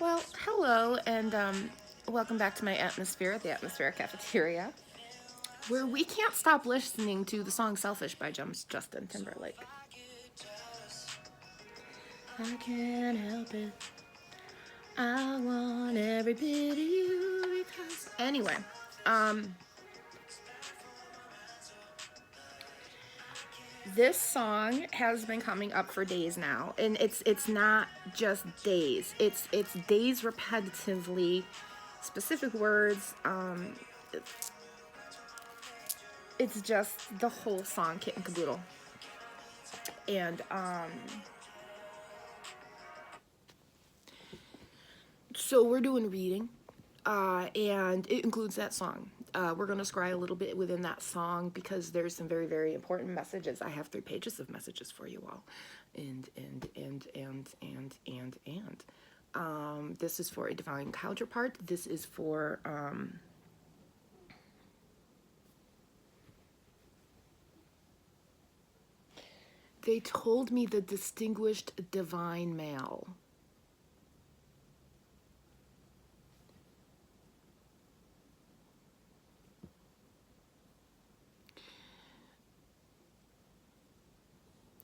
Well, hello, and welcome back to my atmosphere at the Atmosphere Cafeteria, where we can't stop listening to the song Selfish by Justin Timberlake. I can't help it. I want every bit of you because. Anyway, um, this song has been coming up for days now, and it's not just days. It's days repetitively, specific words. It's just the whole song, kit and caboodle. And so we're doing reading, and it includes that song. We're going to scry a little bit within that song because there's some very, very important messages. I have 3 pages of messages for you all. And this is for a divine counterpart. This is for they told me the distinguished divine male.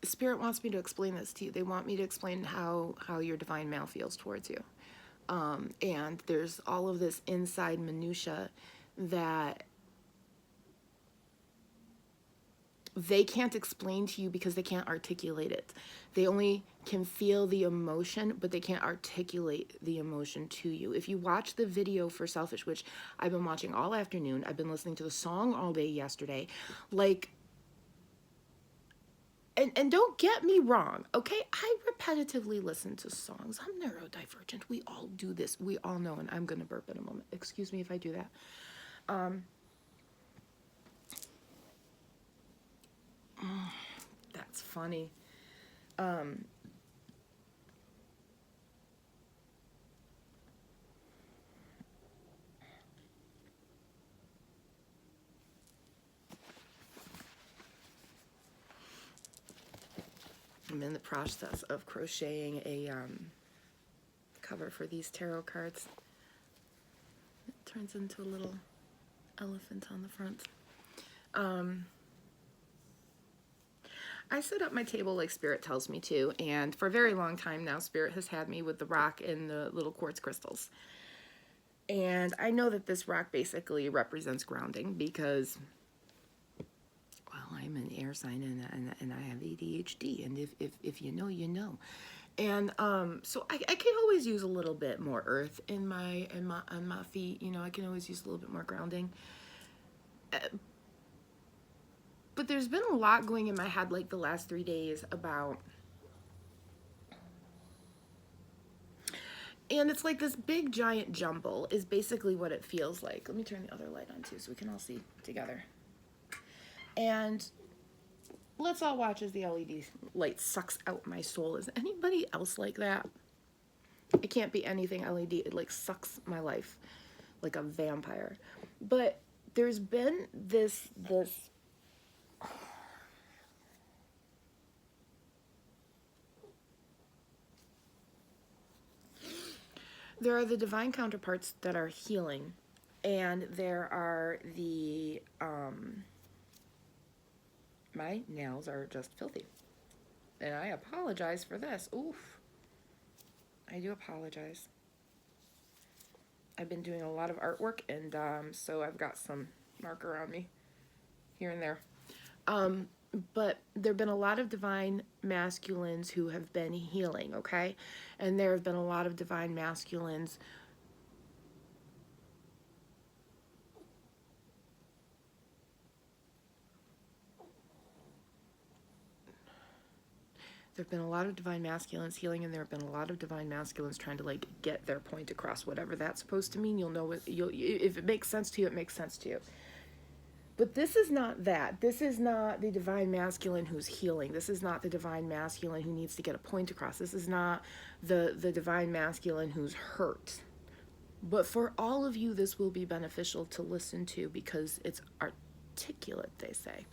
Spirit wants me to explain this to you. They want me to explain how your divine male feels towards you. And there's all of this inside minutia that they can't explain to you because they can't articulate it. They only can feel the emotion, but they can't articulate the emotion to you. If you watch the video for Selfish, which I've been watching all afternoon, I've been listening to the song all day yesterday, like, and don't get me wrong, okay? I repetitively listen to songs. I'm neurodivergent. We all do this. We all know, and I'm going to burp in a moment. Excuse me if I do that. That's funny. I'm in the process of crocheting a cover for these tarot cards. It turns into a little elephant on the front. I set up my table like Spirit tells me to, and for a very long time now, Spirit has had me with the rock and the little quartz crystals. And I know that this rock basically represents grounding because, well, I'm an air sign and I have ADHD, and if you know, you know. And so I can always use a little bit more earth on my feet. You know, I can always use a little bit more grounding. But there's been a lot going in my head like the last 3 days about, and it's like this big giant jumble is basically what it feels like. Let me turn the other light on too so we can all see together. And let's all watch as the LED light sucks out my soul. Is anybody else like that? It can't be anything LED. It like sucks my life like a vampire. But there's been this there are the divine counterparts that are healing, and there are the my nails are just filthy, and I apologize for this. Oof, I do apologize. I've been doing a lot of artwork, and so I've got some marker on me here and there. But there have been a lot of divine masculines who have been healing, okay? And there have been a lot of divine masculines there have been a lot of divine masculines healing, and there have been a lot of divine masculines trying to like get their point across, whatever that's supposed to mean. You'll know what if it makes sense to you, it makes sense to you. But this is not that. This is not the divine masculine who's healing. This is not the divine masculine who needs to get a point across. This is not the divine masculine who's hurt. But for all of you, this will be beneficial to listen to because it's articulate, they say.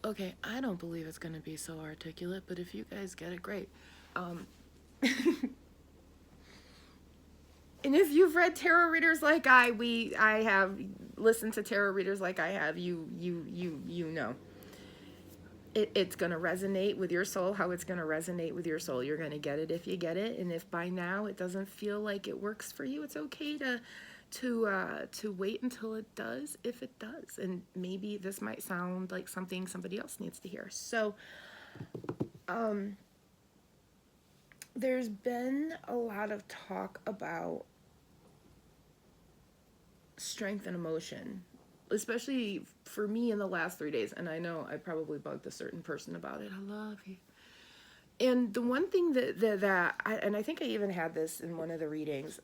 Okay, I don't believe it's going to be so articulate, but if you guys get it, great. And if you've read tarot readers like I have listened to tarot readers like I have, you know. It's going to resonate with your soul how it's going to resonate with your soul. You're going to get it if you get it, and if by now it doesn't feel like it works for you, it's okay to wait until it does, if it does. And maybe this might sound like something somebody else needs to hear. So there's been a lot of talk about strength and emotion, especially for me in the last 3 days. And I know I probably bugged a certain person about it. I love you. And the one thing that and I think I even had this in one of the readings,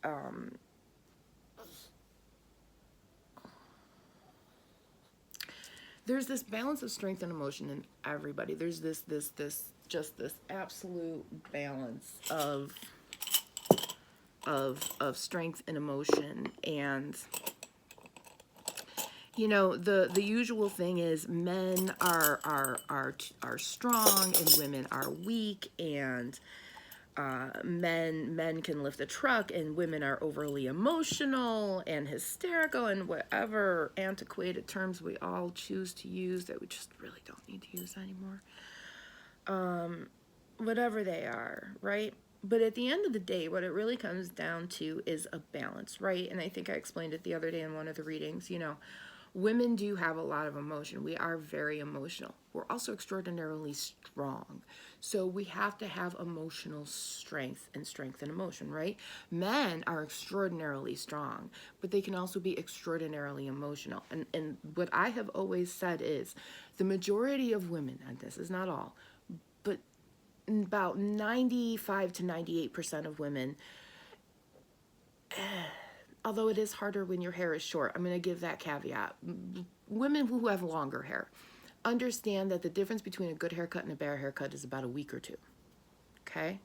there's this balance of strength and emotion in everybody. There's this absolute balance of strength and emotion. And you know, the usual thing is men are strong and women are weak, and men can lift a truck and women are overly emotional and hysterical, and whatever antiquated terms we all choose to use that we just really don't need to use anymore. Whatever they are, right? But at the end of the day, what it really comes down to is a balance, right? And I think I explained it the other day in one of the readings. You know, women do have a lot of emotion. We are very emotional. We're also extraordinarily strong. So we have to have emotional strength and emotion, right? Men are extraordinarily strong, but they can also be extraordinarily emotional. And what I have always said is the majority of women, and this is not all, but about 95 to 98% of women, although it is harder when your hair is short, I'm going to give that caveat. Women who have longer hair understand that the difference between a good haircut and a bad haircut is about a week or two. Okay?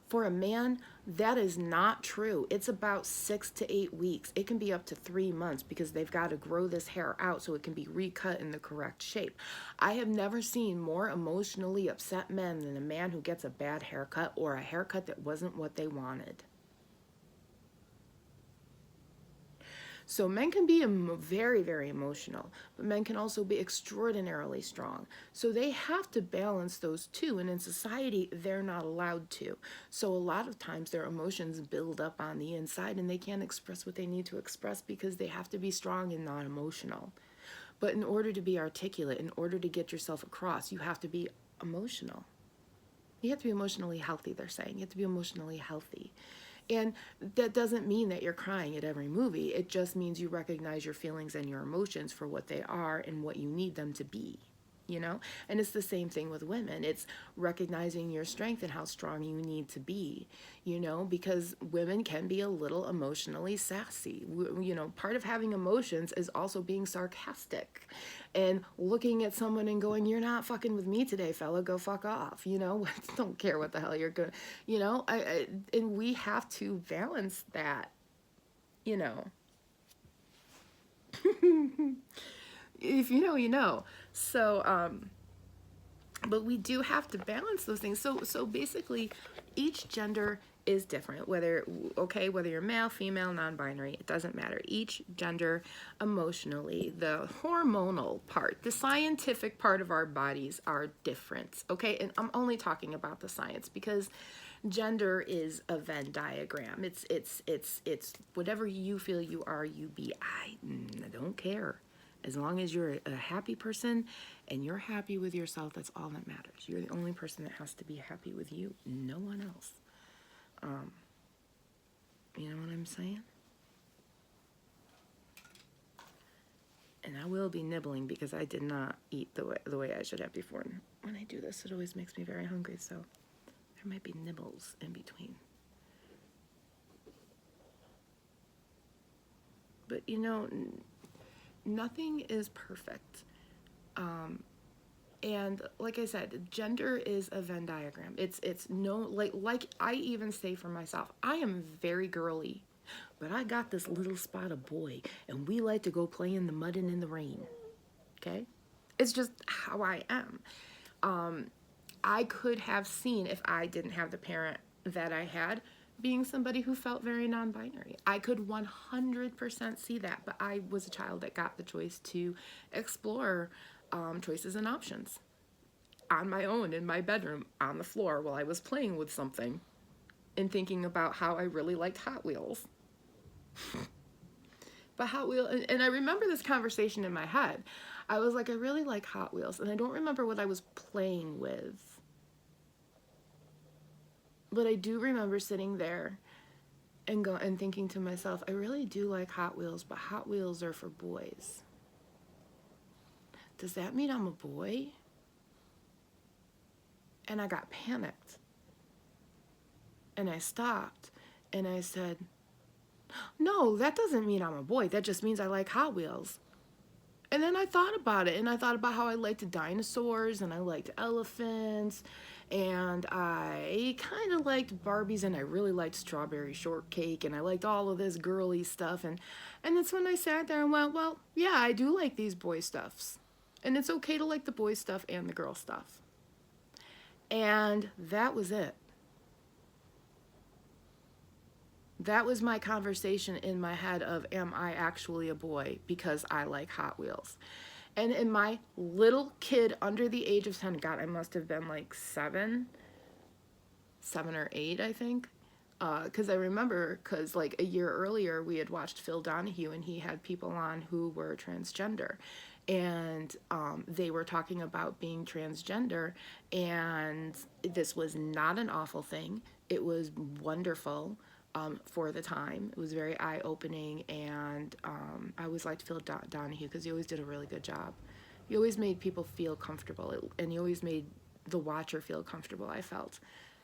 For a man, that is not true. It's about 6 to 8 weeks. It can be up to 3 months because they've got to grow this hair out so it can be recut in the correct shape. I have never seen more emotionally upset men than a man who gets a bad haircut or a haircut that wasn't what they wanted. So men can be very, very emotional, but men can also be extraordinarily strong. So they have to balance those two, and in society, they're not allowed to. So a lot of times their emotions build up on the inside, and they can't express what they need to express because they have to be strong and not emotional. But in order to be articulate, in order to get yourself across, you have to be emotional. You have to be emotionally healthy, they're saying. You have to be emotionally healthy. And that doesn't mean that you're crying at every movie. It just means you recognize your feelings and your emotions for what they are and what you need them to be, you know? And it's the same thing with women. It's recognizing your strength and how strong you need to be, you know, because women can be a little emotionally sassy. You know, part of having emotions is also being sarcastic and looking at someone and going, you're not fucking with me today, fella, go fuck off, you know? Don't care what the hell you're going to, you know? And we have to balance that, you know? If you know, you know. So, but we do have to balance those things. So basically, each gender is different. Whether you're male, female, non-binary, it doesn't matter. Each gender, emotionally, the hormonal part, the scientific part of our bodies are different. Okay, and I'm only talking about the science because gender is a Venn diagram. It's whatever you feel you are, you be. I don't care. As long as you're a happy person and you're happy with yourself, that's all that matters. You're the only person that has to be happy with you, no one else. You know what I'm saying? And I will be nibbling because I did not eat the way I should have before. And when I do this, it always makes me very hungry, so there might be nibbles in between. But you know, nothing is perfect. And like I said, gender is a Venn diagram. It's no, like I even say for myself, I am very girly, but I got this little spot of boy, and we like to go play in the mud and in the rain. Okay? It's just how I am. I could have seen, if I didn't have the parent that I had being somebody who felt very non-binary. I could 100% see that, but I was a child that got the choice to explore choices and options on my own in my bedroom on the floor while I was playing with something and thinking about how I really liked Hot Wheels. But Hot Wheels, and I remember this conversation in my head. I was like, I really like Hot Wheels, and I don't remember what I was playing with. But I do remember sitting there and thinking to myself, I really do like Hot Wheels, but Hot Wheels are for boys. Does that mean I'm a boy? And I got panicked. And I stopped and I said, no, that doesn't mean I'm a boy. That just means I like Hot Wheels. And then I thought about it, and I thought about how I liked dinosaurs and I liked elephants and I kind of liked Barbies and I really liked Strawberry Shortcake and I liked all of this girly stuff. And that's when I sat there and went, well, yeah, I do like these boy stuffs. And it's okay to like the boy stuff and the girl stuff. And that was it. That was my conversation in my head of, am I actually a boy because I like Hot Wheels? And in my little kid under the age of 10, God, I must have been like seven or eight, I think. Because I remember, because like a year earlier, we had watched Phil Donahue and he had people on who were transgender. And they were talking about being transgender. And this was not an awful thing. It was wonderful. For the time. It was very eye-opening, and I always liked Phil Donahue because he always did a really good job. He always made people feel comfortable, and he always made the watcher feel comfortable, I felt.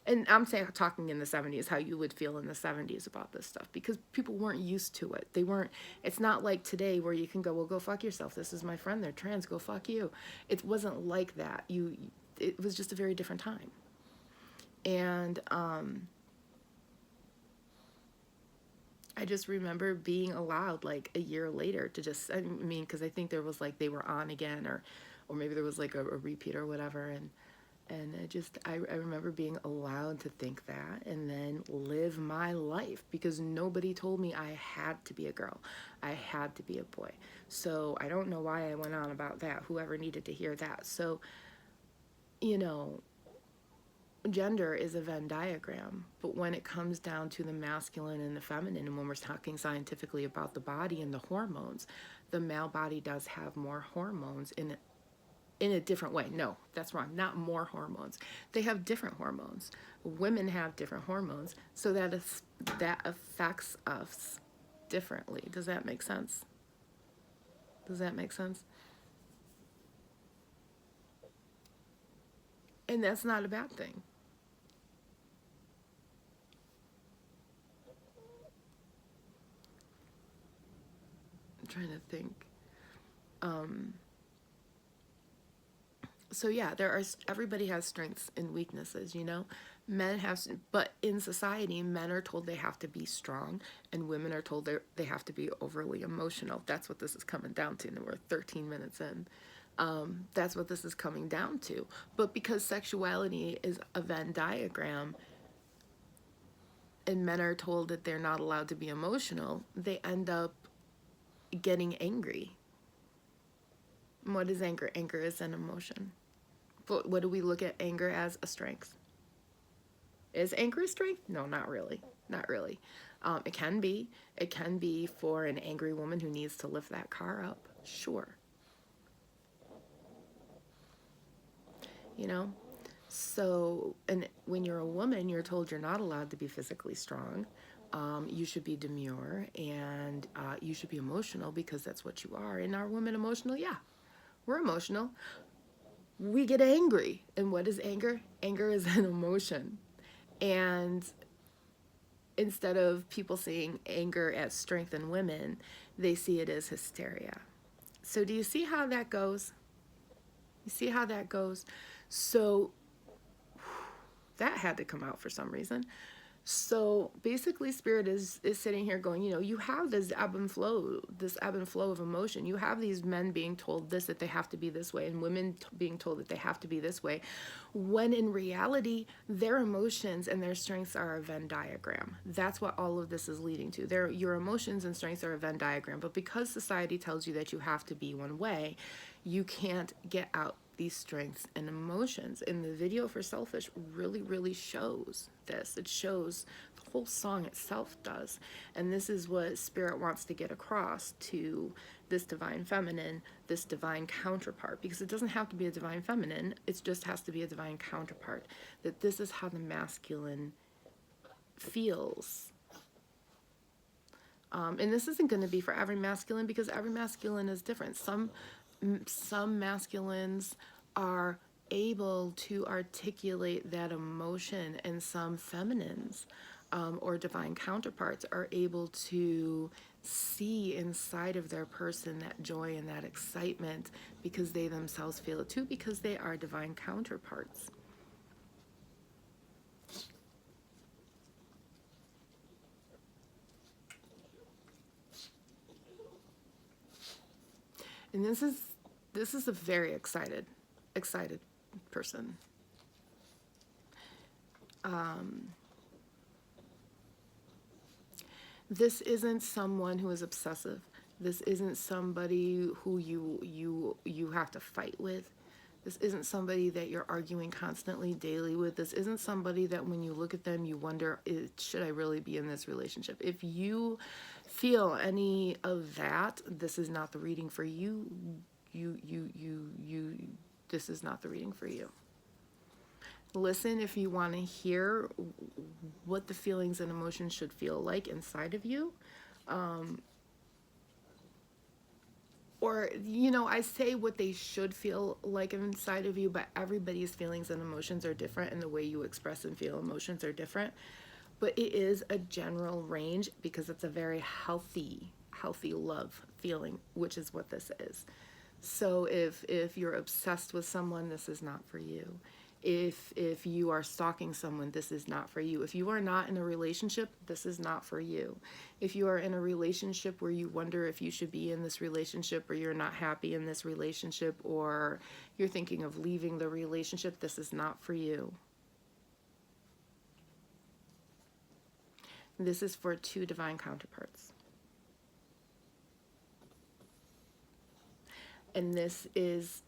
And I'm saying, talking in the 70s, how you would feel in the 70s about this stuff, because people weren't used to it. They weren't, it's not like today where you can go, well, go fuck yourself. This is my friend, they're trans, go fuck you. It wasn't like that. It was just a very different time. And, I just remember being allowed like a year later to just, I mean, because I think there was like they were on again, or maybe there was like a repeat or whatever, and I remember being allowed to think that and then live my life because nobody told me I had to be a girl, I had to be a boy. So I don't know why I went on about that. Whoever needed to hear that. So, you know, gender is a Venn diagram, but when it comes down to the masculine and the feminine, and when we're talking scientifically about the body and the hormones, the male body does have more hormones in a different way. No, that's wrong. Not more hormones. They have different hormones. Women have different hormones, so that affects us differently. Does that make sense? Does that make sense? And that's not a bad thing. I'm trying to think. So yeah, everybody has strengths and weaknesses, you know. Men have, but in society, men are told they have to be strong, and women are told they have to be overly emotional. That's what this is coming down to, and we're 13 minutes in. That's what this is coming down to. But because sexuality is a Venn diagram, and men are told that they're not allowed to be emotional, they end up getting angry. What is anger? Anger is an emotion. But what do we look at anger as? A strength. Is anger a strength? No, not really. Not really. It can be. It can be for an angry woman who needs to lift that car up. Sure. You know? So, and when you're a woman, you're told you're not allowed to be physically strong. You should be demure, and you should be emotional because that's what you are. And are women emotional? Yeah, we're emotional. We get angry. And what is anger? Anger is an emotion. And instead of people seeing anger as strength in women, they see it as hysteria. So do you see how that goes? You see how that goes? So that had to come out for some reason. So basically Spirit is sitting here going, you know, you have this ebb and flow, of emotion. You have these men being told this, that they have to be this way, and women being told that they have to be this way, when in reality their emotions and their strengths are a Venn diagram. That's what all of this is leading to. Your emotions and strengths are a Venn diagram, but because society tells you that you have to be one way, you can't get out these strengths and emotions. And the video for Selfish really, really shows this. It shows, the whole song itself does. And this is what Spirit wants to get across to this divine feminine, this divine counterpart, because it doesn't have to be a divine feminine, it just has to be a divine counterpart. That this is how the masculine feels. And this isn't going to be for every masculine, because every masculine is different. Some masculines are able to articulate that emotion, and some feminines or divine counterparts are able to see inside of their person that joy and that excitement, because they themselves feel it too, because they are divine counterparts. And this is a very excited person. This isn't someone who is obsessive. This isn't somebody who you have to fight with. This isn't somebody that you're arguing constantly daily with. This isn't somebody that when you look at them you wonder, should I really be in this relationship? If you feel any of that, this is not the reading for you. This is not the reading for you. Listen if you want to hear what the feelings and emotions should feel like inside of you. Or, you know, I say what they should feel like inside of you, but everybody's feelings and emotions are different, and the way you express and feel emotions are different. But it is a general range, because it's a very healthy love feeling, which is what this is. So if you're obsessed with someone, this is not for you. If you are stalking someone, this is not for you. If you are not in a relationship, this is not for you. If you are in a relationship where you wonder if you should be in this relationship, or you're not happy in this relationship, or you're thinking of leaving the relationship, this is not for you. This is for two divine counterparts. And this is,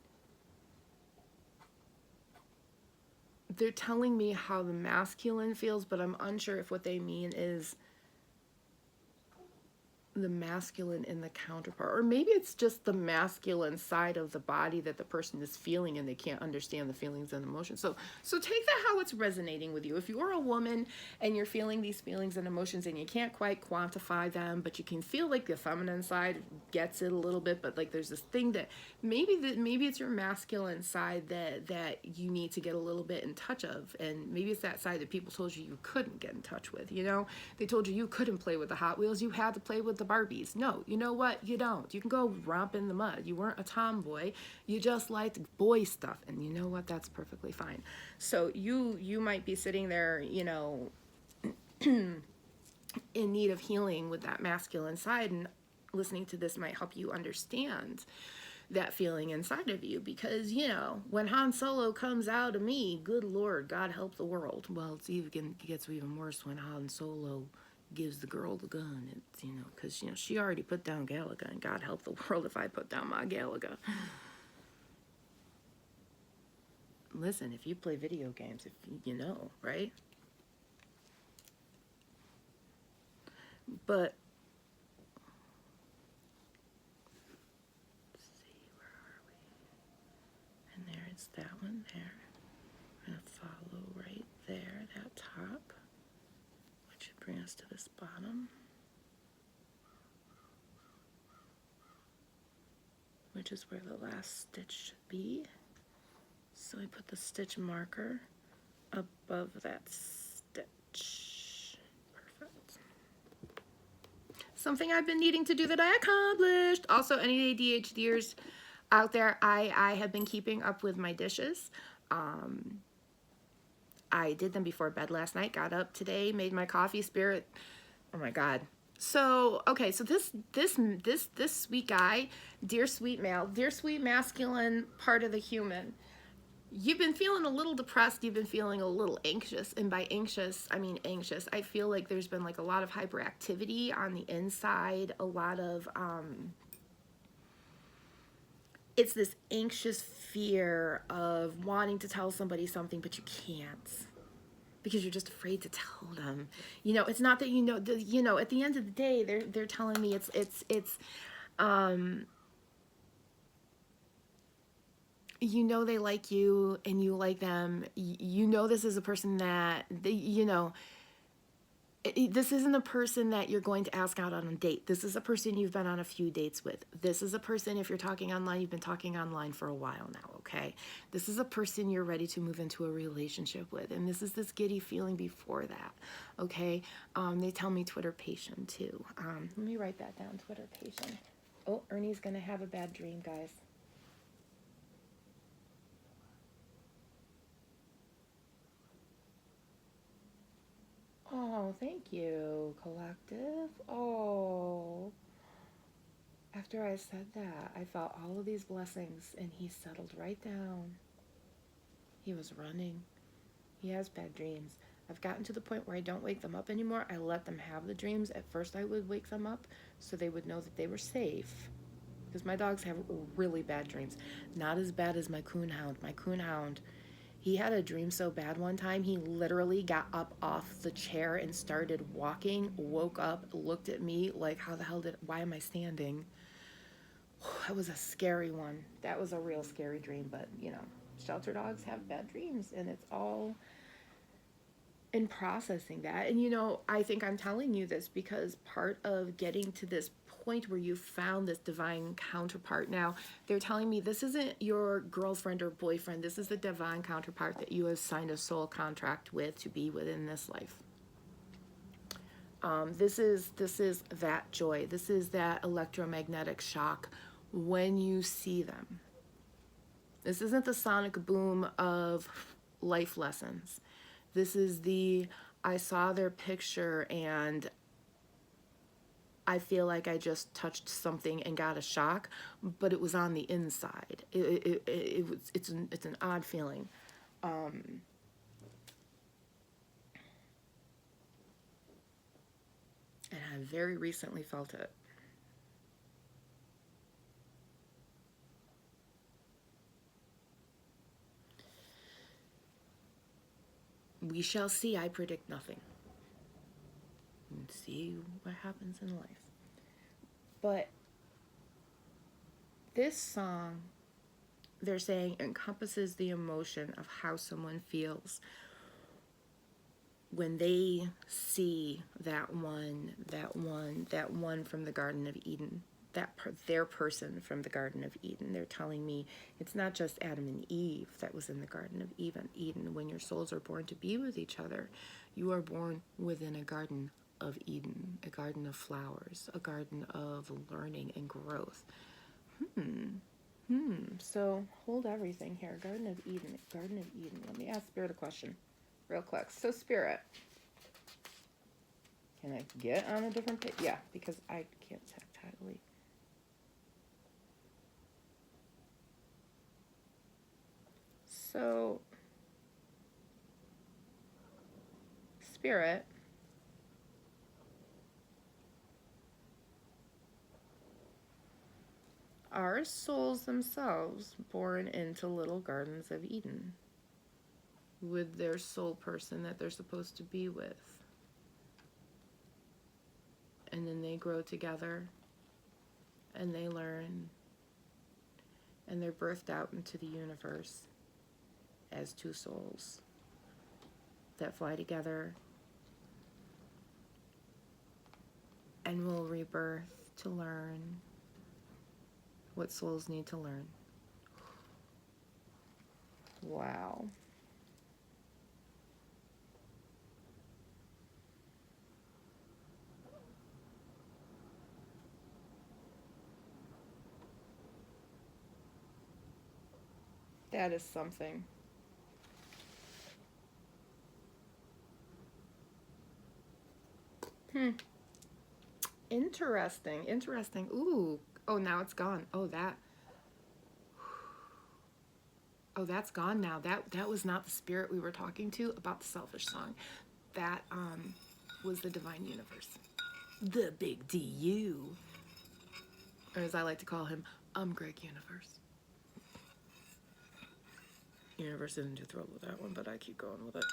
they're telling me how the masculine feels, but I'm unsure if what they mean is the masculine in the counterpart, or maybe it's just the masculine side of the body that the person is feeling, and they can't understand the feelings and emotions. So take that how it's resonating with you. If you're a woman and you're feeling these feelings and emotions and you can't quite quantify them, but you can feel like the feminine side gets it a little bit, but like there's this thing that maybe it's your masculine side that you need to get a little bit in touch of, and maybe it's that side that people told you couldn't get in touch with. You know, they told you couldn't play with the Hot Wheels, you had to play with the Barbies. No, you know what? You don't. You can go romp in the mud. You weren't a tomboy. You just liked boy stuff, and you know what? That's perfectly fine. So you might be sitting there, you know, in need of healing with that masculine side, and listening to this might help you understand that feeling inside of you, because, you know, when Han Solo comes out of me, good Lord, God help the world. Well, it gets even worse when Han Solo gives the girl the gun. It's, you know, because, you know, she already put down Galaga, and God help the world if I put down my Galaga. Listen, if you play video games, if you know, right? But let's see, where are we? And there is that one there. I'm gonna follow right there, that top, which should bring us to this bottom, which is where the last stitch should be. So I put the stitch marker above that stitch. Perfect. Something I've been needing to do that I accomplished. Also, any ADHDers out there, I have been keeping up with my dishes. I did them before bed last night, got up today, made my coffee. Spirit, oh my God. So, okay, so this sweet guy, dear sweet male, dear sweet masculine part of the human, you've been feeling a little depressed, you've been feeling a little anxious, and by anxious, I mean anxious. I feel like there's been like a lot of hyperactivity on the inside, a lot of, it's this anxious fear of wanting to tell somebody something, but you can't because you're just afraid to tell them. You know, it's not that you know, at the end of the day, they're telling me you know, they like you and you like them. You know, this is a person that you know, this isn't a person that you're going to ask out on a date. This is a person you've been on a few dates with. This is a person, if you're talking online, you've been talking online for a while now, okay? This is a person you're ready to move into a relationship with. And this is this giddy feeling before that, okay? They tell me Twitter patient too. Let me write that down, Twitter patient. Oh, Ernie's going to have a bad dream, guys. Oh, thank you, collective. Oh. After I said that, I felt all of these blessings, and he settled right down. He was running. He has bad dreams. I've gotten to the point where I don't wake them up anymore. I let them have the dreams. At first, I would wake them up so they would know that they were safe. Because my dogs have really bad dreams. Not as bad as my coonhound. My coonhound, he had a dream so bad one time, he literally got up off the chair and started walking, woke up, looked at me like, why am I standing? That was a scary one. That was a real scary dream, but you know, shelter dogs have bad dreams, and it's all in processing that. And you know, I think I'm telling you this because part of getting to this point where you found this divine counterpart. Now, they're telling me this isn't your girlfriend or boyfriend. This is the divine counterpart that you have signed a soul contract with to be within this life. This is that joy. This is that electromagnetic shock when you see them. This isn't the sonic boom of life lessons. This is I saw their picture and I feel like I just touched something and got a shock, but it was on the inside. It's an odd feeling. And I very recently felt it. We shall see. I predict nothing. And see what happens in life. But this song, they're saying, encompasses the emotion of how someone feels when they see that one from the Garden of Eden, their person from the Garden of Eden. They're telling me it's not just Adam and Eve that was in the Garden of Eden. When your souls are born to be with each other, you are born within a Garden of Eden, a garden of flowers, a garden of learning and growth. So hold everything here. Garden of Eden, Garden of Eden. Let me ask Spirit a question real quick. So Spirit, can I get on a different page? Yeah, because I can't tactilely. So, Spirit, are souls themselves born into little gardens of Eden with their soul person that they're supposed to be with? And then they grow together and they learn and they're birthed out into the universe as two souls that fly together and will rebirth to learn what souls need to learn. Wow. That is something. Interesting. Interesting. Ooh. Oh, now it's gone. Oh, that. Oh, that's gone now. That was not the spirit we were talking to about the selfish song. That was the divine universe. The big DU. Or as I like to call him, Greg Universe. Universe isn't too thrilled with that one, but I keep going with it.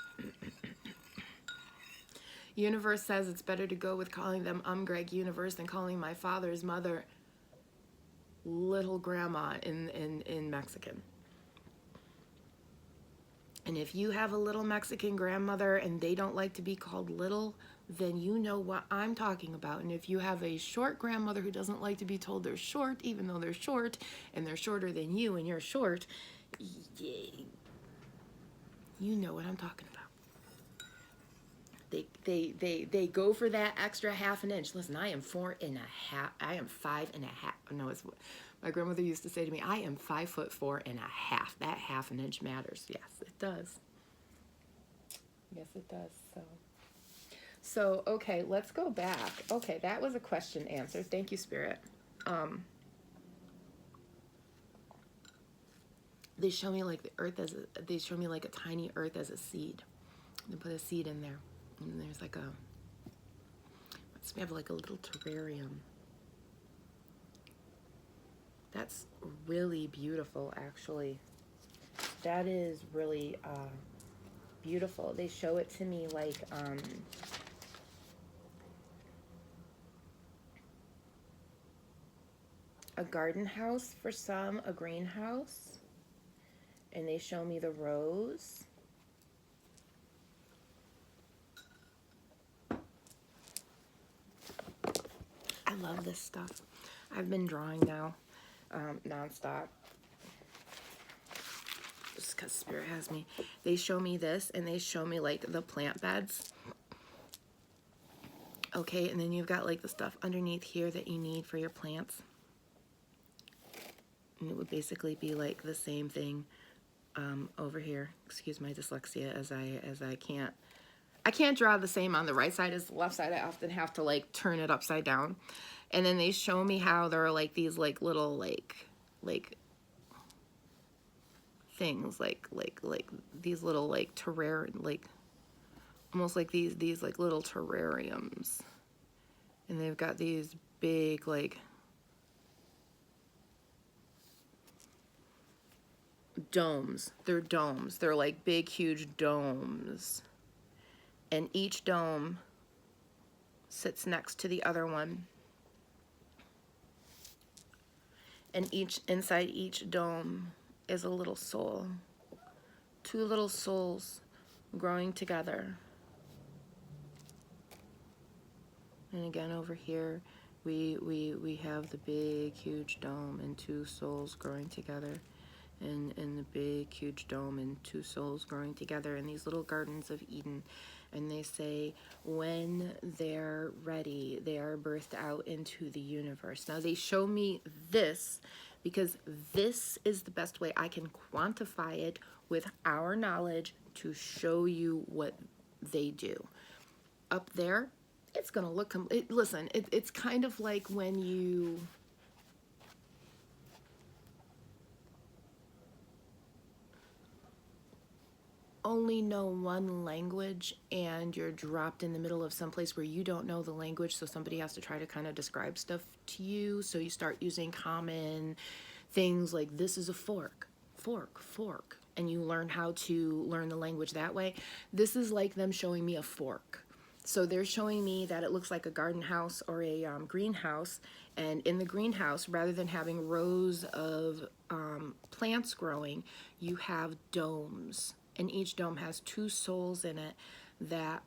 Universe says it's better to go with calling them Greg Universe than calling my father's mother Little Grandma in Mexican. And if you have a little Mexican grandmother and they don't like to be called little, then you know what I'm talking about. And if you have a short grandmother who doesn't like to be told they're short, even though they're short, and they're shorter than you and you're short, you know what I'm talking about. They go for that extra half an inch. Listen, I am 4.5. I am 5.5. No, it's what my grandmother used to say to me. I am 5'4.5". That half an inch matters. Yes, it does. Yes, it does. So okay, let's go back. Okay, that was a question answered. Thank you, Spirit. They show me like the earth as they show me like a tiny earth as a seed. They put a seed in there. And there's like we have like a little terrarium. That's really beautiful, actually. That is really beautiful. They show it to me like a garden house for some, a greenhouse. And they show me the rose. I love this stuff. I've been drawing now, nonstop. Just because Spirit has me. They show me this, and they show me like the plant beds. Okay, and then you've got like the stuff underneath here that you need for your plants. And it would basically be like the same thing over here. Excuse my dyslexia as I can't draw the same on the right side as the left side. I often have to like turn it upside down. And then they show me how there are like these like little like things like these little like almost like these like little terrariums. And they've got these big like domes. They're domes. They're like big huge domes. And each dome sits next to the other one. And inside each dome is a little soul. Two little souls growing together. And again over here we have the big huge dome and two souls growing together. And the big huge dome and two souls growing together in these little gardens of Eden. And they say when they're ready, they are birthed out into the universe. Now they show me this because this is the best way I can quantify it with our knowledge to show you what they do. Up there, it's gonna look, listen, it's kind of like when you only know one language and you're dropped in the middle of some place where you don't know the language, so somebody has to try to kind of describe stuff to you. So you start using common things like this is a fork, and you learn how to learn the language that way. This is like them showing me a fork. So they're showing me that it looks like a garden house or a greenhouse, and in the greenhouse, rather than having rows of plants growing, you have domes. And each dome has two souls in it that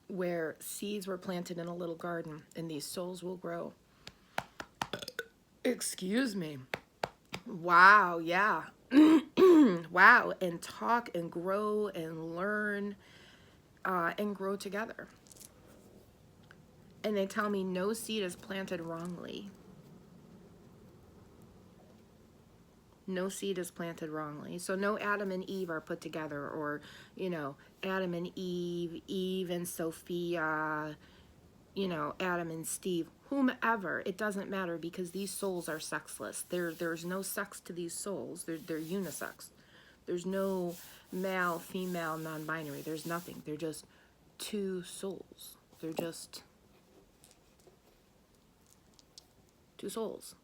where seeds were planted in a little garden, and these souls will grow. Excuse me. Wow, yeah. Wow, and talk and grow and learn and grow together. And they tell me no seed is planted wrongly. No seed is planted wrongly. So no Adam and Eve are put together, or, Adam and Eve, Eve and Sophia, Adam and Steve, whomever. It doesn't matter, because these souls are sexless. There's no sex to these souls. They're unisex. There's no male, female, non-binary. There's nothing. They're just two souls. They're just two souls.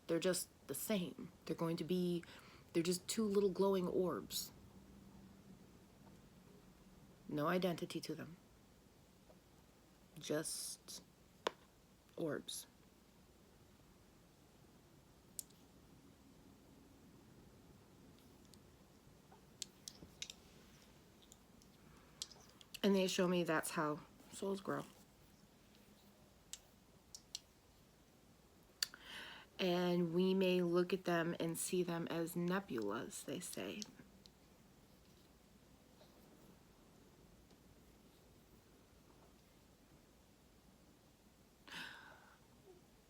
They're just the same. They're just two little glowing orbs. No identity to them. Just orbs. And they show me that's how souls grow. And we may look at them and see them as nebulas, they say.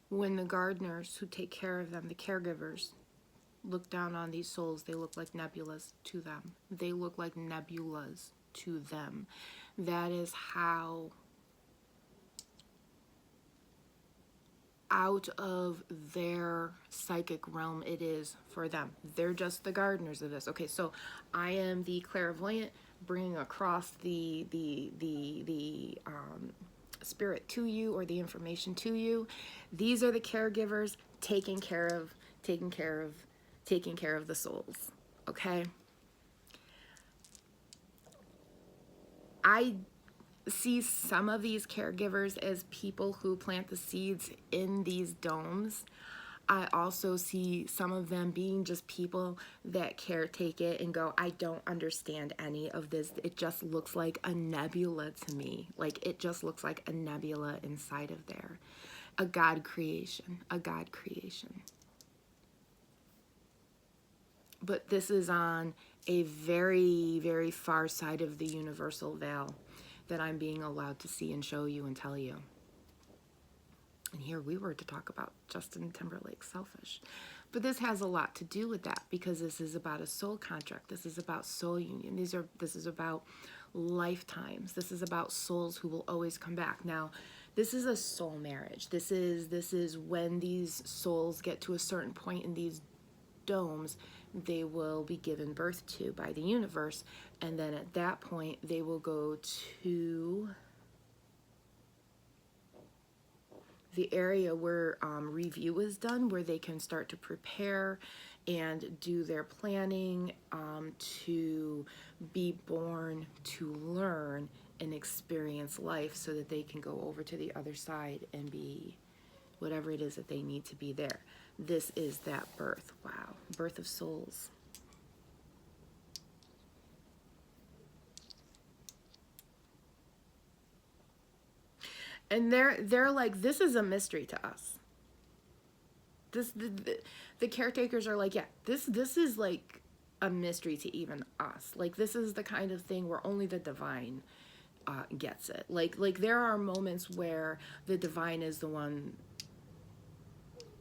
When the gardeners who take care of them, the caregivers, look down on these souls, they look like nebulas to them. They look like nebulas to them. That is how out of their psychic realm it is for them. They're just the gardeners of this. Okay, so I am the clairvoyant, bringing across the spirit to you, or the information to you. These are the caregivers taking care of the souls. Okay, I see some of these caregivers as people who plant the seeds in these domes. I also see some of them being just people that caretake it and go, I don't understand any of this. It just looks like a nebula to me. Like, it just looks like a nebula inside of there. A God creation, a God creation. But this is on a very, very far side of the universal veil that I'm being allowed to see and show you and tell you. And here we were to talk about Justin Timberlake's Selfish. But this has a lot to do with that, because this is about a soul contract. This is about soul union. This is about lifetimes. This is about souls who will always come back. Now, this is a soul marriage. This is when these souls get to a certain point in these domes, they will be given birth to by the universe, and then at that point they will go to the area where review is done, where they can start to prepare and do their planning to be born, to learn and experience life, so that they can go over to the other side and be whatever it is that they need to be there. This is that birth. Wow. Birth of souls. And they're like, this is a mystery to us. The caretakers are like, yeah, this is like a mystery to even us. Like, this is the kind of thing where only the divine gets it. Like there are moments where the divine is the one.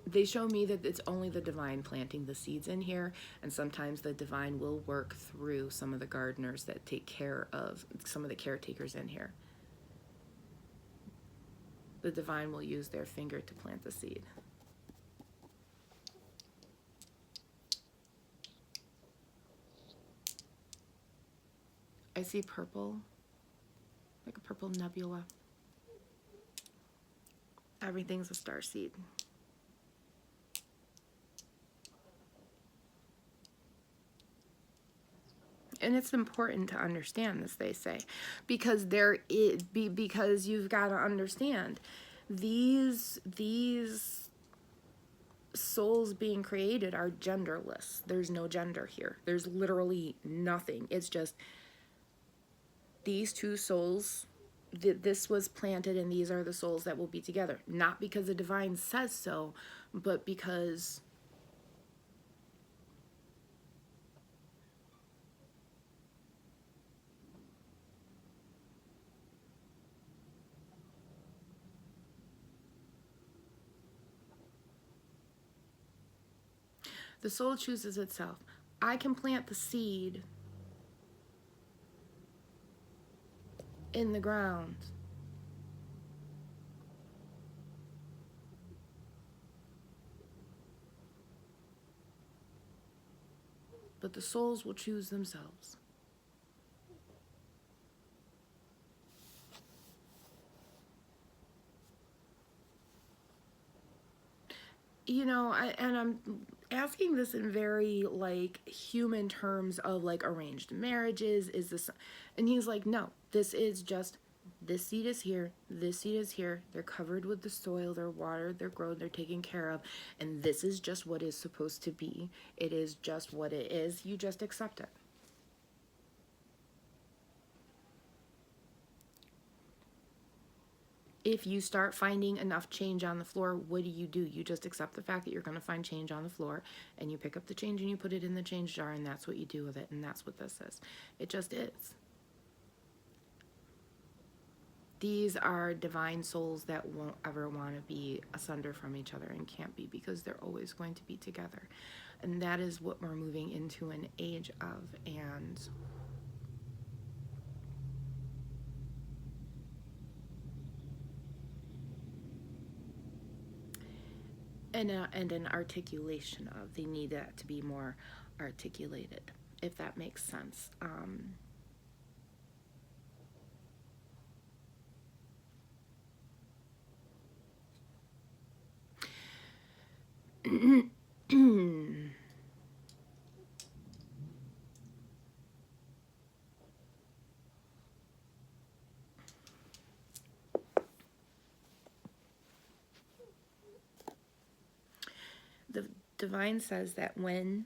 They show me that it's only the divine planting the seeds in here, and sometimes the divine will work through some of the gardeners that take care of some of the caretakers in here. The divine will use their finger to plant the seed. I see purple, like a purple nebula. Everything's a starseed. And it's important to understand this, they say, because because you've got to understand these souls being created are genderless. There's no gender here. There's literally nothing. It's just these two souls. This was planted, and these are the souls that will be together. Not because the divine says so, but because The soul chooses itself. I can plant the seed in the ground. But the souls will choose themselves. You know, and I'm asking this in very like human terms of like arranged marriages. Is this, and he's like, no, this is just, this seed is here, this seed is here, they're covered with the soil, they're watered, they're grown, they're taken care of, and this is just what is supposed to be. It is just what it is. You just accept it. If you start finding enough change on the floor, what do? You just accept the fact that you're going to find change on the floor, and you pick up the change and you put it in the change jar, and that's what you do with it, and that's what this is. It just is. These are divine souls that won't ever want to be asunder from each other, and can't be, because they're always going to be together. And that is what we're moving into an age of. And an articulation of. They need that to be more articulated, if that makes sense. The divine says that when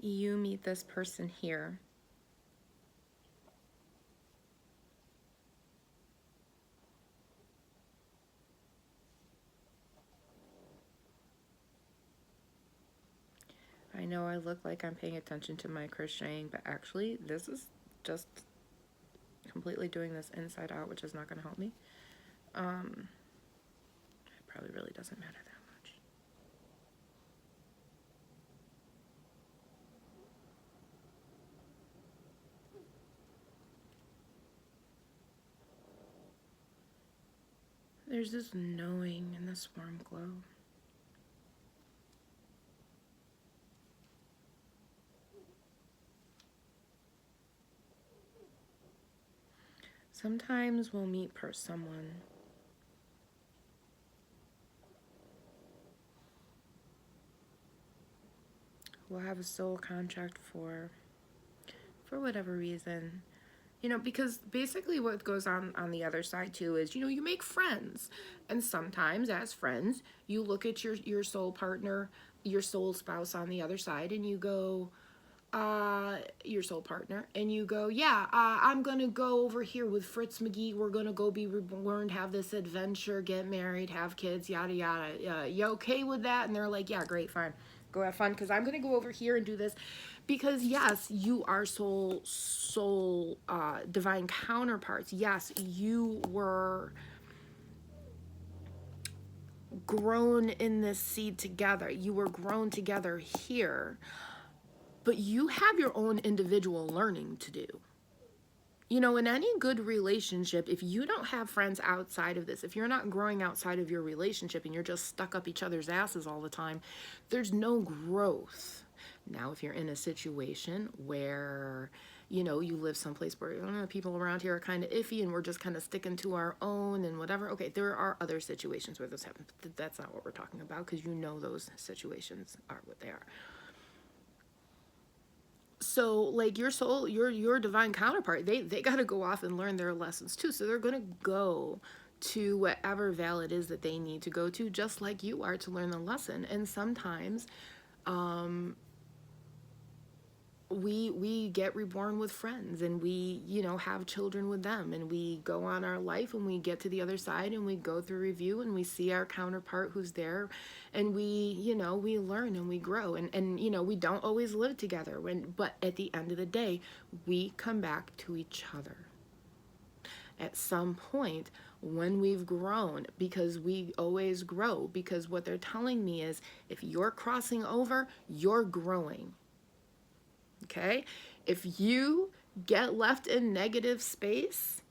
you meet this person here, I know I look like I'm paying attention to my crocheting, but actually this is just completely doing this inside out, which is not going to help me. It probably really doesn't matter that much. There's this knowing and this warm glow. Sometimes we'll meet someone we'll have a soul contract for whatever reason. You know, because basically what goes on the other side too is, you know, you make friends. And sometimes as friends, you look at your soul partner, your soul spouse on the other side, and you go, your soul partner, and you go, yeah, I'm gonna go over here with Fritz McGee. We're gonna go be reborn, have this adventure, get married, have kids, yada yada. You okay with that? And they're like, yeah, great, fine, go have fun, because I'm gonna go over here and do this. Because yes, you are soul divine counterparts. Yes, you were grown in this seed together. You were grown together here. But you have your own individual learning to do. You know, in any good relationship, if you don't have friends outside of this, if you're not growing outside of your relationship and you're just stuck up each other's asses all the time, there's no growth. Now, if you're in a situation where, you know, you live someplace where, people around here are kind of iffy and we're just kind of sticking to our own and whatever, okay, there are other situations where this happens. That's not what we're talking about, because you know those situations are what they are. So like your soul, your divine counterpart, they got to go off and learn their lessons too. So they're going to go to whatever veil it is that they need to go to, just like you are, to learn the lesson. And sometimes we get reborn with friends, and we, you know, have children with them, and we go on our life, and we get to the other side, and we go through review, and we see our counterpart who's there, and we, you know, we learn and we grow, and you know, we don't always live together, but at the end of the day, we come back to each other at some point when we've grown, because we always grow, because what they're telling me is, if you're crossing over, you're growing. Okay? If you get left in negative space,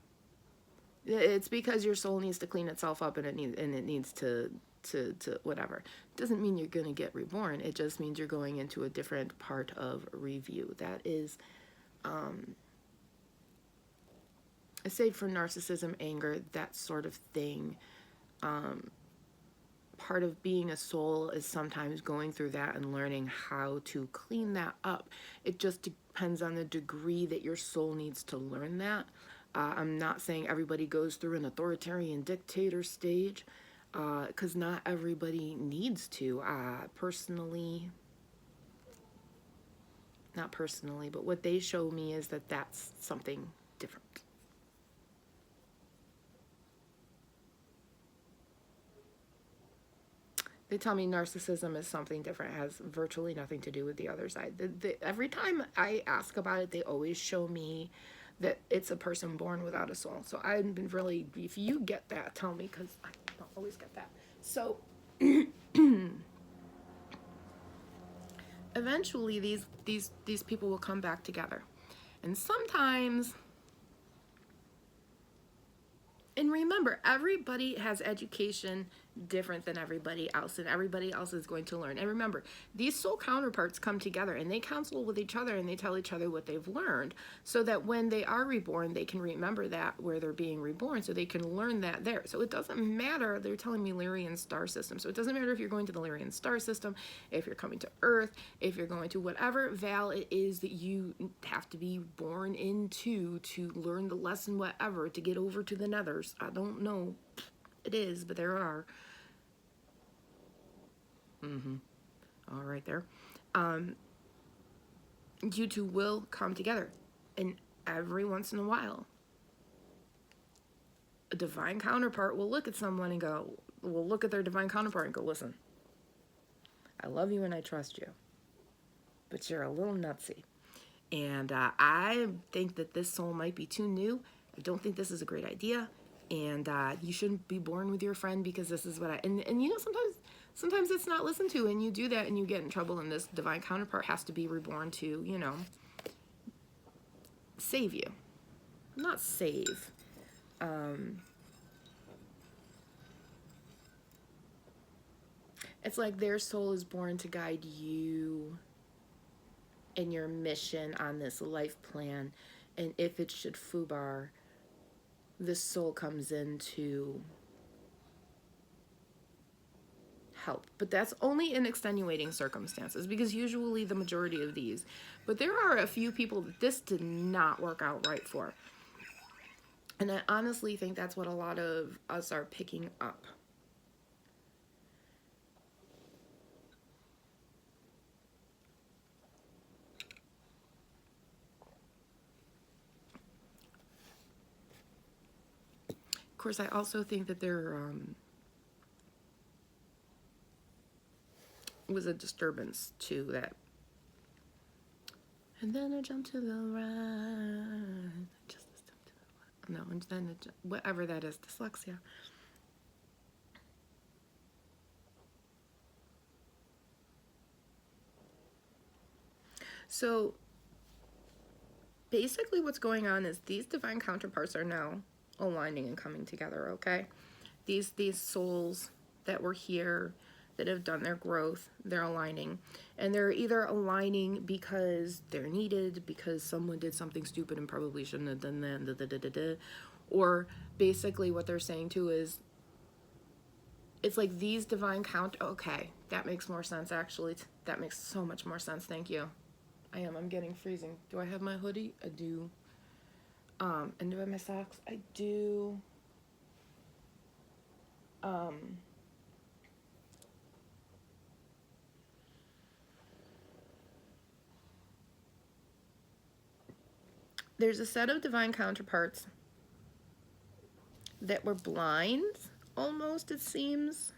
it's because your soul needs to clean itself up, and it needs to whatever. It doesn't mean you're going to get reborn. It just means you're going into a different part of review. That is aside for narcissism, anger, that sort of thing. Part of being a soul is sometimes going through that and learning how to clean that up. It just depends on the degree that your soul needs to learn that. I'm not saying everybody goes through an authoritarian dictator stage, because not everybody needs to. Not personally, but what they show me is that that's something different. They tell me narcissism is something different, has virtually nothing to do with the other side. Every time I ask about it, they always show me that it's a person born without a soul. So I've been really, if you get that, tell me, because I don't always get that. So eventually these people will come back together. And sometimes, and remember, everybody has education different than everybody else, and everybody else is going to learn. And remember, these soul counterparts come together, and they counsel with each other, and they tell each other what they've learned, so that when they are reborn, they can remember that where they're being reborn, so they can learn that there. So it doesn't matter. They're telling me Lyrian star system. So it doesn't matter if you're going to the Lyrian star system, if you're coming to Earth, if you're going to whatever Val it is that you have to be born into to learn the lesson, whatever, to get over to the nethers. I don't know. It is, but there are. All right there. You two will come together, and every once in a while, a divine counterpart will look at someone and go, will look at their divine counterpart and go, listen, I love you and I trust you, but you're a little nutsy. And I think that this soul might be too new. I don't think this is a great idea. And you shouldn't be born with your friend, because this is what and you know, sometimes it's not listened to, and you do that and you get in trouble, and this divine counterpart has to be reborn to, you know, save you. Not save. It's like their soul is born to guide you in your mission on this life plan. And if it should foobar, this soul comes in to help. But that's only in extenuating circumstances, because usually the majority of these, but there are a few people that this did not work out right for. And I honestly think that's what a lot of us are picking up. Of course, I also think that there was a disturbance to that. And then I jumped to the right. Just a step to the left. No, and then whatever that is, dyslexia. So basically what's going on is these divine counterparts are now aligning and coming together, okay? These souls that were here, that have done their growth, they're aligning. And they're either aligning because they're needed, because someone did something stupid and probably shouldn't have done that, or basically what they're saying too is, it's like these divine okay, that makes more sense actually. That makes so much more sense, thank you. I'm getting freezing. Do I have my hoodie? I do. And do I have my socks? I do. there's a set of divine counterparts that were blind, almost, it seems.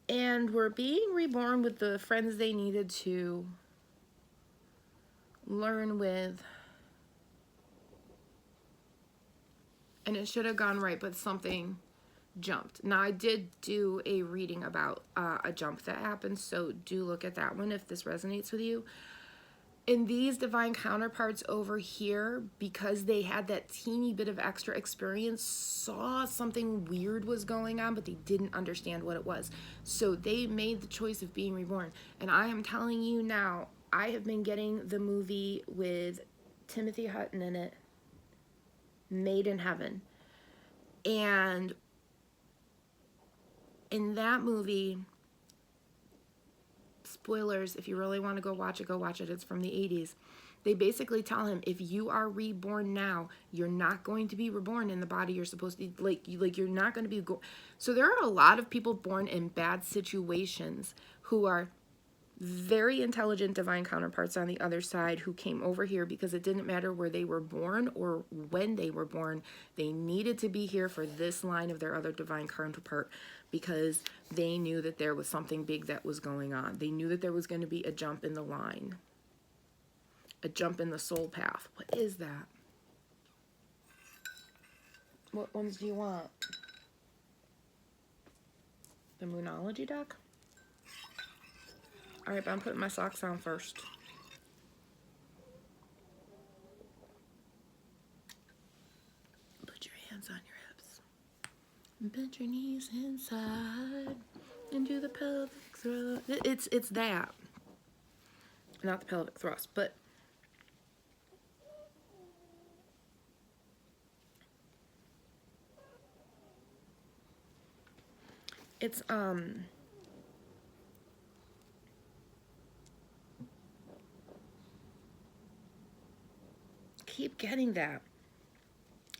And were being reborn with the friends they needed to learn with. And it should have gone right, but something jumped. Now, I did do a reading about a jump that happened, so do look at that one if this resonates with you. In these divine counterparts over here, because they had that teeny bit of extra experience, saw something weird was going on, but they didn't understand what it was. So they made the choice of being reborn. And I am telling you now, I have been getting the movie with Timothy Hutton in it, Made in Heaven. And in that movie, spoilers, if you really want to go watch it. It's from the 80s. They basically tell him, if you are reborn now, you're not going to be reborn in the body you're supposed to, like you're not going to be. So there are a lot of people born in bad situations who are very intelligent divine counterparts on the other side who came over here because it didn't matter where they were born or when they were born. They needed to be here for this line of their other divine counterpart because they knew that there was something big that was going on. They knew that there was going to be a jump in the line, a jump in the soul path. What is that? What ones do you want? The Moonology deck? All right, but I'm putting my socks on first. Put your hands on your hips. Bend your knees inside and do the pelvic thrust. It's that. Not the pelvic thrust, but it's keep getting that.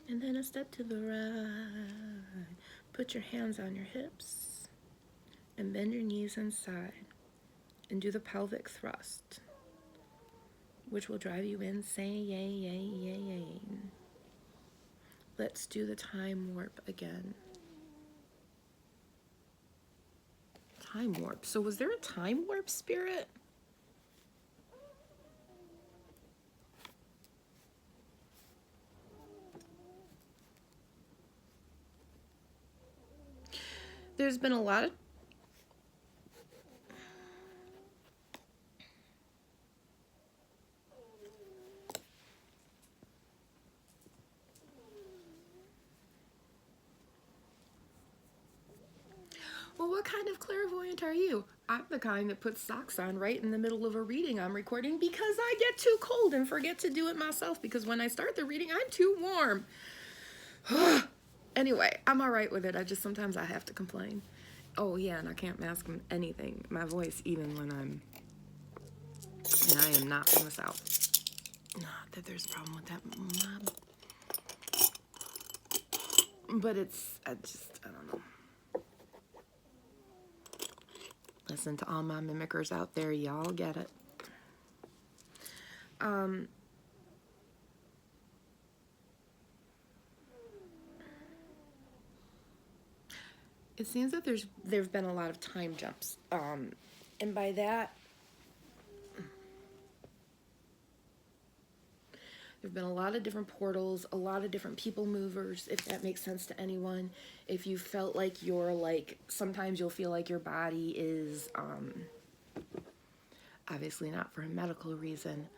And then a step to the right. Put your hands on your hips and bend your knees inside and do the pelvic thrust, which will drive you insane. Let's do the time warp again. Time warp. So was there a time warp, Spirit? There's been a lot of Well, what kind of clairvoyant are you? I'm the kind that puts socks on right in the middle of a reading I'm recording because I get too cold and forget to do it myself because when I start the reading, I'm too warm. Anyway, I'm all right with it. Sometimes I have to complain. Oh, yeah, and I can't mask anything, my voice, even when and I am not from the South. Not that there's a problem with that, Mom. But I don't know. Listen to all my mimickers out there, y'all get it. It seems that there've been a lot of time jumps, and by that, there've been a lot of different portals, a lot of different people movers, if that makes sense to anyone. If you felt like sometimes you'll feel like your body is, obviously not for a medical reason,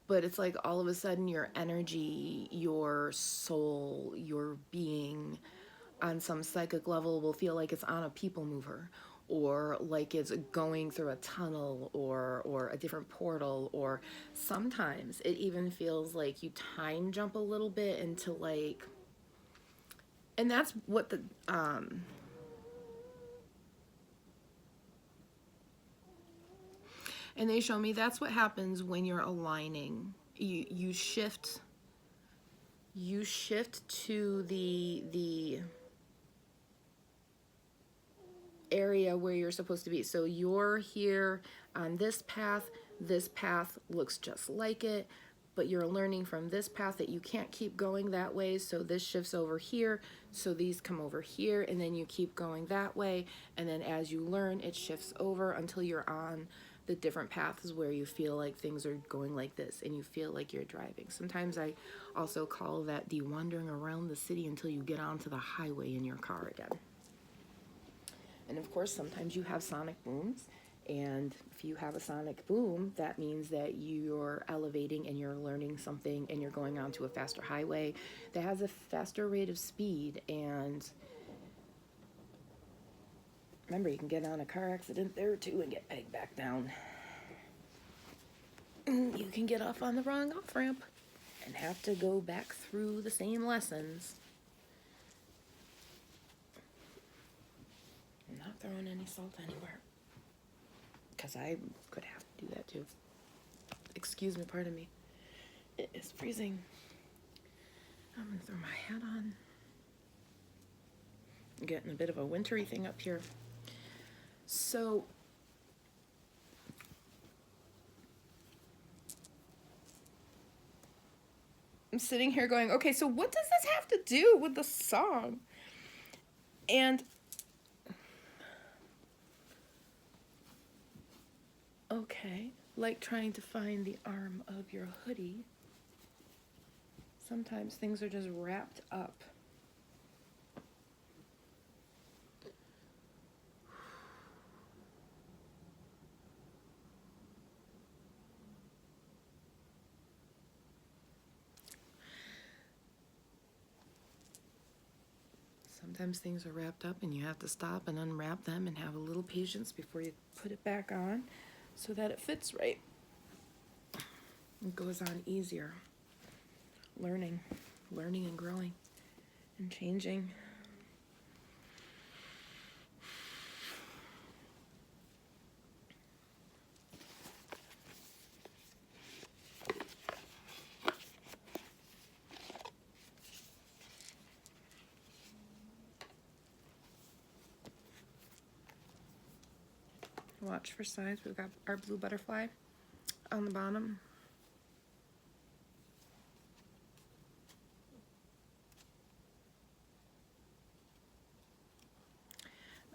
but it's like all of a sudden your energy, your soul, your being on some psychic level will feel like it's on a people mover, or like it's going through a tunnel or a different portal, or sometimes it even feels like you time jump a little bit into and that's what the and they show me that's what happens when you're aligning. You shift to the area where you're supposed to be. So you're here on this path looks just like it, but you're learning from this path that you can't keep going that way, so this shifts over here, so these come over here, and then you keep going that way, and then as you learn, it shifts over until you're on the different paths where you feel like things are going like this and you feel like you're driving. Sometimes I also call that the wandering around the city until you get onto the highway in your car again. And of course, sometimes you have sonic booms. And if you have a sonic boom, that means that you're elevating and you're learning something and you're going onto a faster highway that has a faster rate of speed. And remember, you can get on a car accident there too and get pegged back down. You can get off on the wrong off-ramp and have to go back through the same lessons. I'm not throwing any salt anywhere, because I could have to do that too. Excuse me, pardon me. It is freezing. I'm gonna throw my hat on. I'm getting a bit of a wintry thing up here. So, I'm sitting here going, okay, so what does this have to do with the song? And okay, like trying to find the arm of your hoodie. Sometimes things are just wrapped up. Sometimes things are wrapped up and you have to stop and unwrap them and have a little patience before you put it back on so that it fits right. It goes on easier. Learning and growing and changing. Watch for signs. We've got our blue butterfly on the bottom.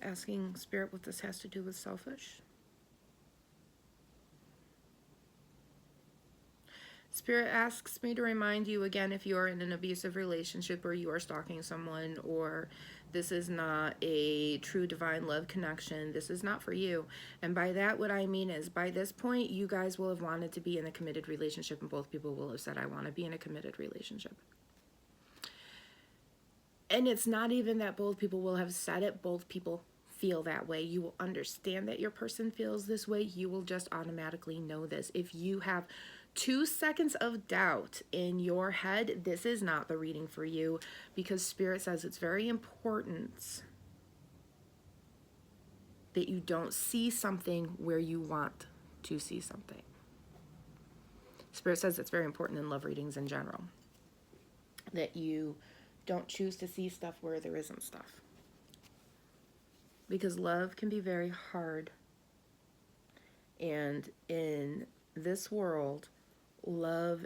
Asking Spirit what this has to do with selfish. Spirit asks me to remind you again, if you are in an abusive relationship or you are stalking someone, or this is not a true divine love connection, this is not for you. And by that, what I mean is, by this point, you guys will have wanted to be in a committed relationship, and both people will have said, I want to be in a committed relationship. And it's not even that both people will have said it, both people feel that way. You will understand that your person feels this way. You will just automatically know this. If you have 2 seconds of doubt in your head, this is not the reading for you, because Spirit says it's very important that you don't see something where you want to see something. Spirit says it's very important in love readings in general, that you don't choose to see stuff where there isn't stuff. Because love can be very hard. And in this world, love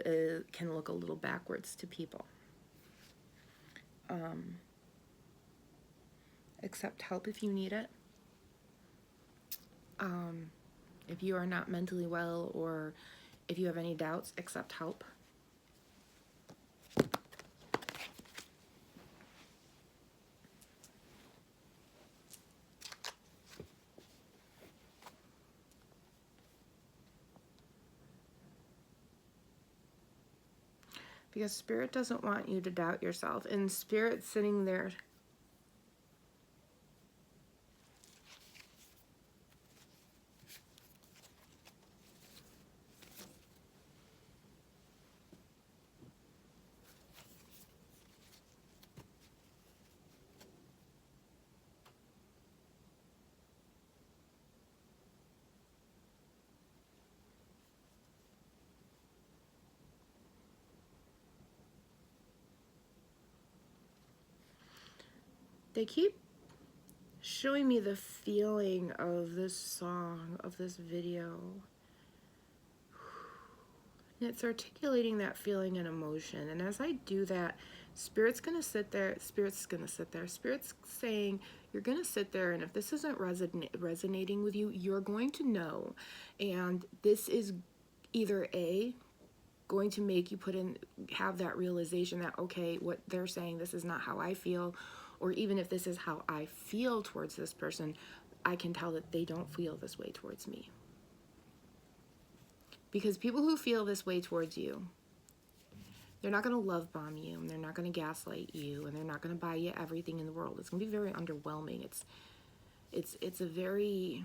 can look a little backwards to people. Accept help if you need it. If you are not mentally well, or if you have any doubts, accept help. Because Spirit doesn't want you to doubt yourself. And Spirit sitting there they keep showing me the feeling of this song, of this video. And it's articulating that feeling and emotion. And as I do that, Spirit's going to sit there. Spirit's going to sit there. Spirit's saying, you're going to sit there, and if this isn't resonating with you, you're going to know. And this is either A, going to make you have that realization that, okay, what they're saying, this is not how I feel. Or even if this is how I feel towards this person, I can tell that they don't feel this way towards me. Because people who feel this way towards you, they're not going to love bomb you, and they're not going to gaslight you, and they're not going to buy you everything in the world. It's going to be very underwhelming. It's a very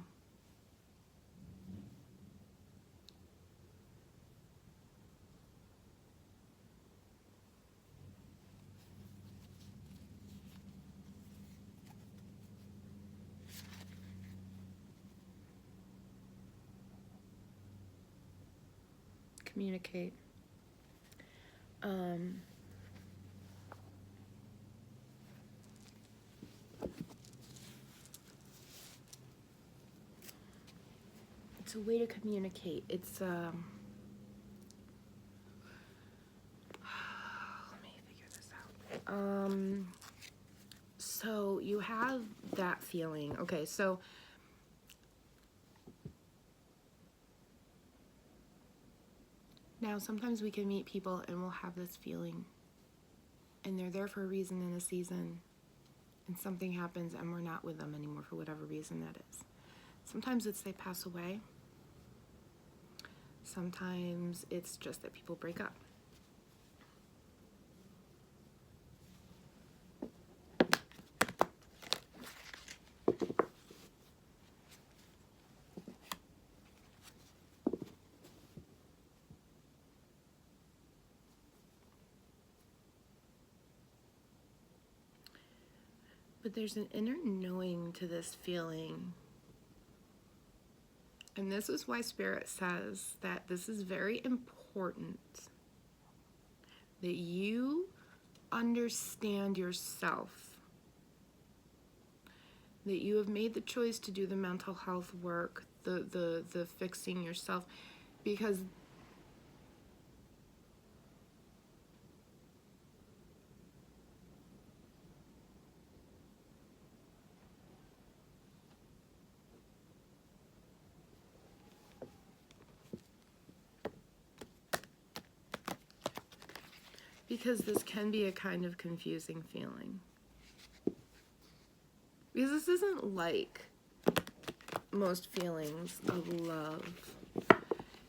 communicate. It's a way to communicate. It's let me figure this out. So you have that feeling. Okay, so now sometimes we can meet people and we'll have this feeling, and they're there for a reason in a season, and something happens and we're not with them anymore for whatever reason that is. Sometimes it's they pass away. Sometimes it's just that people break up. But there's an inner knowing to this feeling. And this is why Spirit says that this is very important, that you understand yourself, that you have made the choice to do the mental health work, the fixing yourself, because this can be a kind of confusing feeling. Because this isn't like most feelings of love.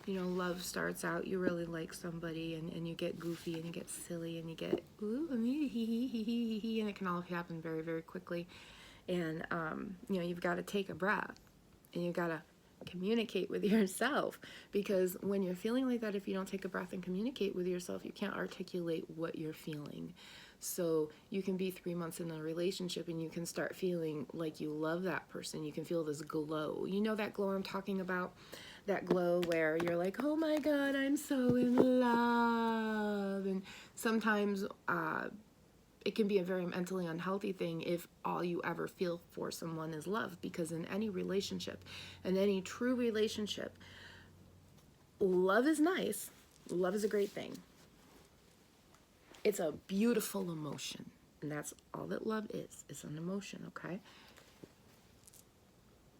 You know, love starts out, you really like somebody, and you get goofy and you get silly and you get, ooh, hee hee hee hee hee, and it can all happen very, very quickly. And, you know, you've got to take a breath and you've got to communicate with yourself, because when you're feeling like that, if you don't take a breath and communicate with yourself, you can't articulate what you're feeling. So you can be 3 months in a relationship and you can start feeling like you love that person. You can feel this glow. You know that glow I'm talking about? That glow where you're like, oh my God, I'm so in love. And sometimes it can be a very mentally unhealthy thing if all you ever feel for someone is love, because in any relationship, in any true relationship, love is nice. Love is a great thing. It's a beautiful emotion, and that's all that love is. It's an emotion, okay?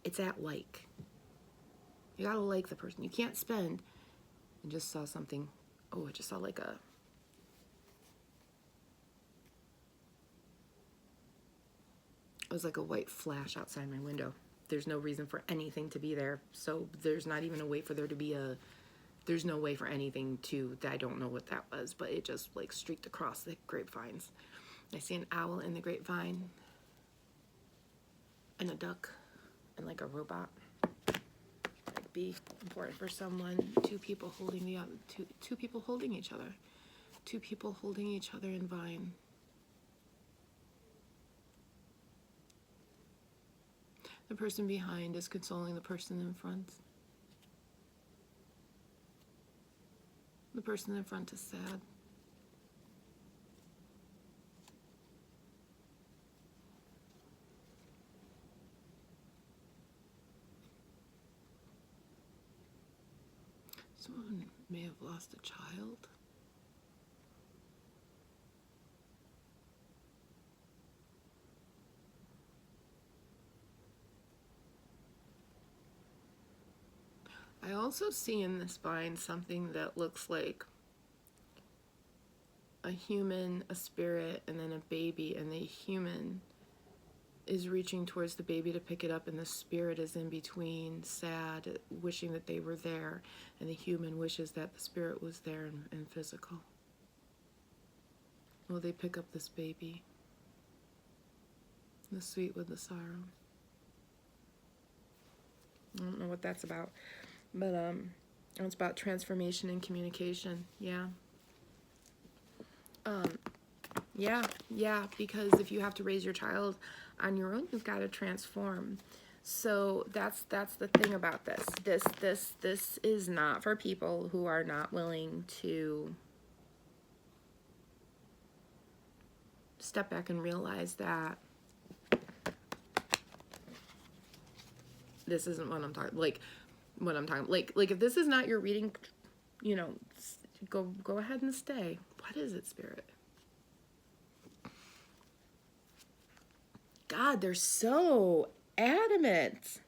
It's at like. You gotta like the person. You can't spend, and just saw something, oh, I just saw like a, it was like a white flash outside my window. There's no reason for anything to be there, so there's not even a way for there to be a, there's no way for anything to, I don't know what that was, but it just like streaked across the grapevines. I see an owl in the grapevine, and a duck, and like a robot. That'd be important for someone. Two people holding the other, two people holding each other. Two people holding each other in vine. The person behind is consoling the person in front. The person in front is sad. Someone may have lost a child. I also see in this vine something that looks like a human, a spirit, and then a baby, and the human is reaching towards the baby to pick it up, and the spirit is in between, sad, wishing that they were there, and the human wishes that the spirit was there and physical. Will they pick up this baby? The sweet with the sorrow. I don't know what that's about, but it's about transformation and communication. Yeah. Yeah, because if you have to raise your child on your own, you've got to transform. So that's the thing about this. This is not for people who are not willing to step back and realize that this isn't what I'm talking like if this is not your reading, go ahead and stay. What is it, Spirit? God, they're so adamant.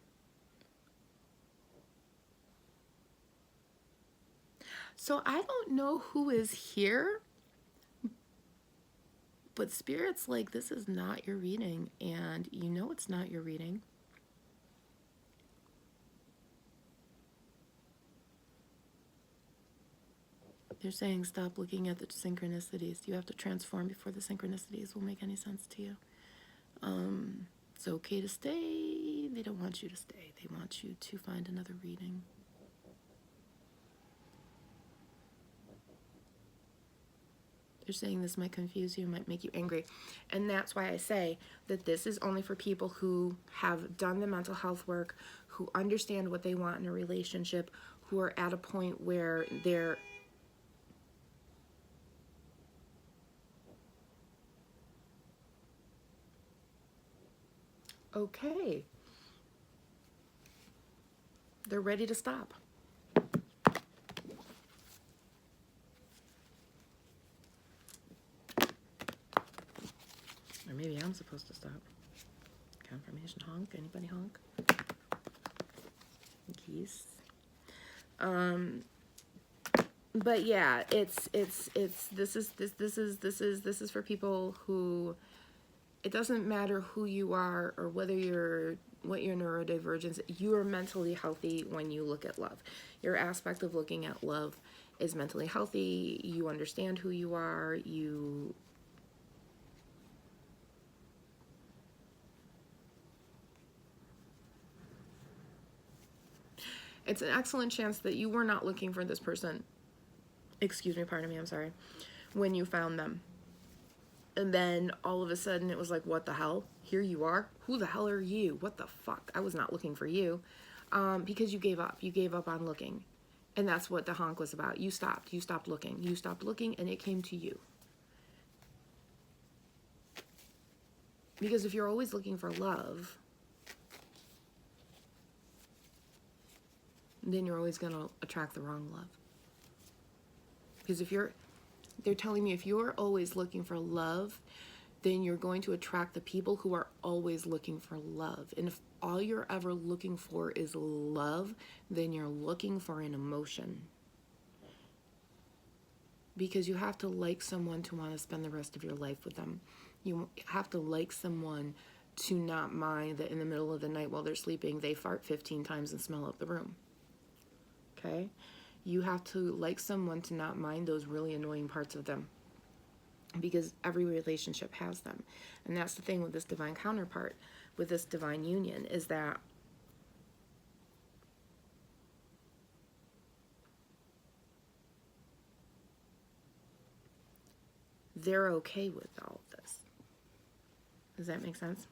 So I don't know who is here, but Spirit's like, this is not your reading, and you know it's not your reading. They're saying stop looking at the synchronicities. You have to transform before the synchronicities will make any sense to you. It's okay to stay. They don't want you to stay. They want you to find another reading. They're saying this might confuse you, might make you angry. And that's why I say that this is only for people who have done the mental health work, who understand what they want in a relationship, who are at a point where they're okay. They're ready to stop. Or maybe I'm supposed to stop. Confirmation honk. Anybody honk? Geese. But yeah, this is for people who, it doesn't matter who you are or what your neurodivergence, you are mentally healthy when you look at love. Your aspect of looking at love is mentally healthy. You understand who you are. It's an excellent chance that you were not looking for this person. Excuse me, pardon me, I'm sorry. When you found them. And then all of a sudden it was like, what the hell? Here you are? Who the hell are you? What the fuck? I was not looking for you. Because you gave up. You gave up on looking. And that's what the honk was about. You stopped. You stopped looking. You stopped looking and it came to you. Because if you're always looking for love, then you're always going to attract the wrong love. Because they're telling me if you're always looking for love, then you're going to attract the people who are always looking for love. And if all you're ever looking for is love, then you're looking for an emotion. Because you have to like someone to want to spend the rest of your life with them. You have to like someone to not mind that in the middle of the night while they're sleeping, they fart 15 times and smell out the room. Okay? You have to like someone to not mind those really annoying parts of them, because every relationship has them. And that's the thing with this divine counterpart, with this divine union, is that they're okay with all of this. Does that make sense?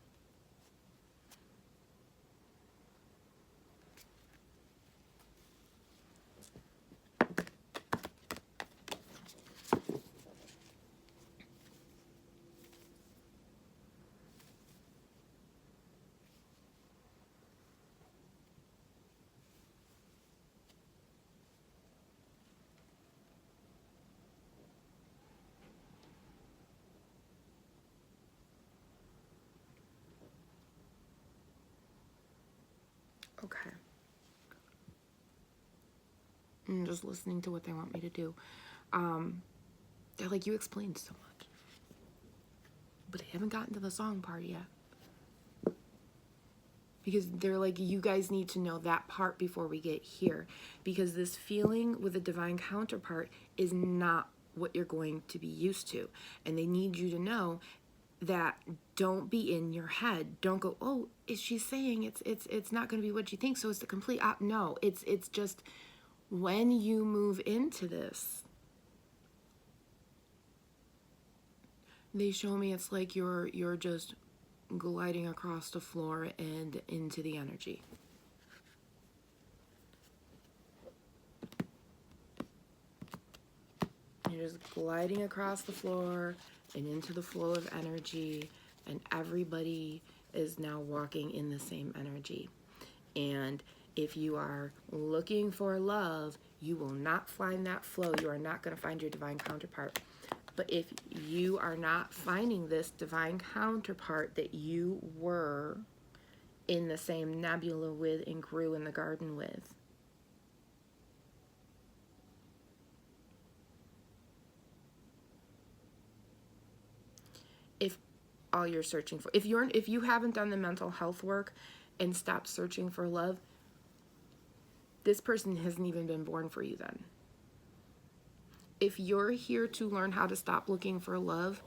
Okay. I'm just listening to what they want me to do. They're like, you explained so much. But they haven't gotten to the song part yet. Because they're like, you guys need to know that part before we get here. Because this feeling with a divine counterpart is not what you're going to be used to. And they need you to know that don't be in your head. Don't go, oh, is she saying it's not going to be what you think, so it's the complete no, it's just when you move into this, they show me it's like you're just gliding across the floor and into the energy. You're just gliding across the floor and into the flow of energy, and everybody is now walking in the same energy. And if you are looking for love, you will not find that flow. You are not going to find your divine counterpart. But if you are not finding this divine counterpart that you were in the same nebula with and grew in the garden with, if all you're searching for, if you haven't done the mental health work and stopped searching for love, this person hasn't even been born for you then. If you're here to learn how to stop looking for love,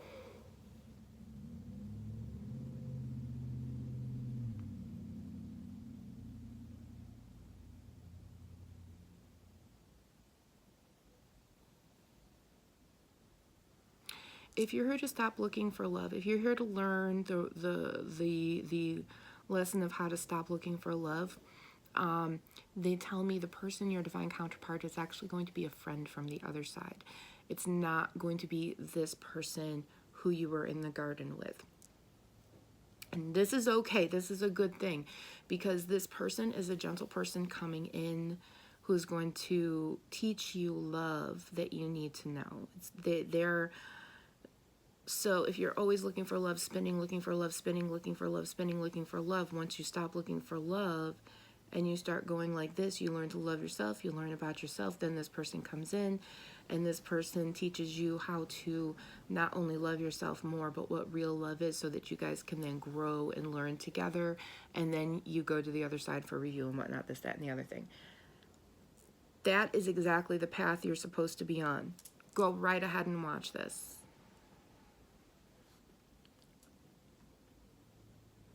if you're here to stop looking for love, if you're here to learn the lesson of how to stop looking for love, they tell me the person, your divine counterpart, is actually going to be a friend from the other side. It's not going to be this person who you were in the garden with. And this is okay. This is a good thing, because this person is a gentle person coming in who's going to teach you love that you need to know. So if you're always looking for love, spinning, looking for love, spinning, looking for love, spinning, looking for love, once you stop looking for love and you start going like this, you learn to love yourself, you learn about yourself, then this person comes in and this person teaches you how to not only love yourself more, but what real love is, so that you guys can then grow and learn together, and then you go to the other side for review and whatnot, this, that, and the other thing. That is exactly the path you're supposed to be on. Go right ahead and watch this.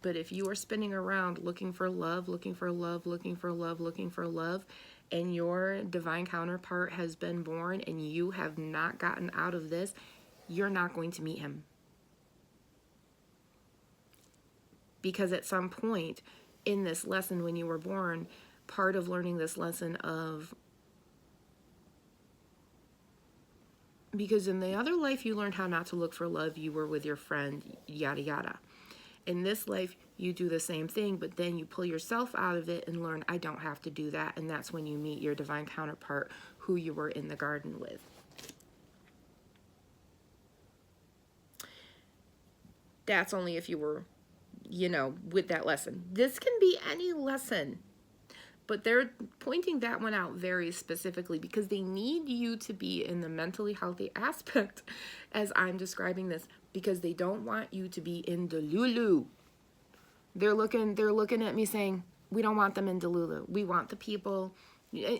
But if you are spinning around looking for love, looking for love, looking for love, looking for love, and your divine counterpart has been born and you have not gotten out of this, you're not going to meet him. Because at some point in this lesson when you were born, part of learning this lesson of, because in the other life you learned how not to look for love, you were with your friend, yada yada. In this life, you do the same thing, but then you pull yourself out of it and learn, I don't have to do that. And that's when you meet your divine counterpart who you were in the garden with. That's only if you were, with that lesson. This can be any lesson, but they're pointing that one out very specifically because they need you to be in the mentally healthy aspect as I'm describing this, because they don't want you to be in Delulu. They're looking at me saying, we don't want them in Delulu. We want the people.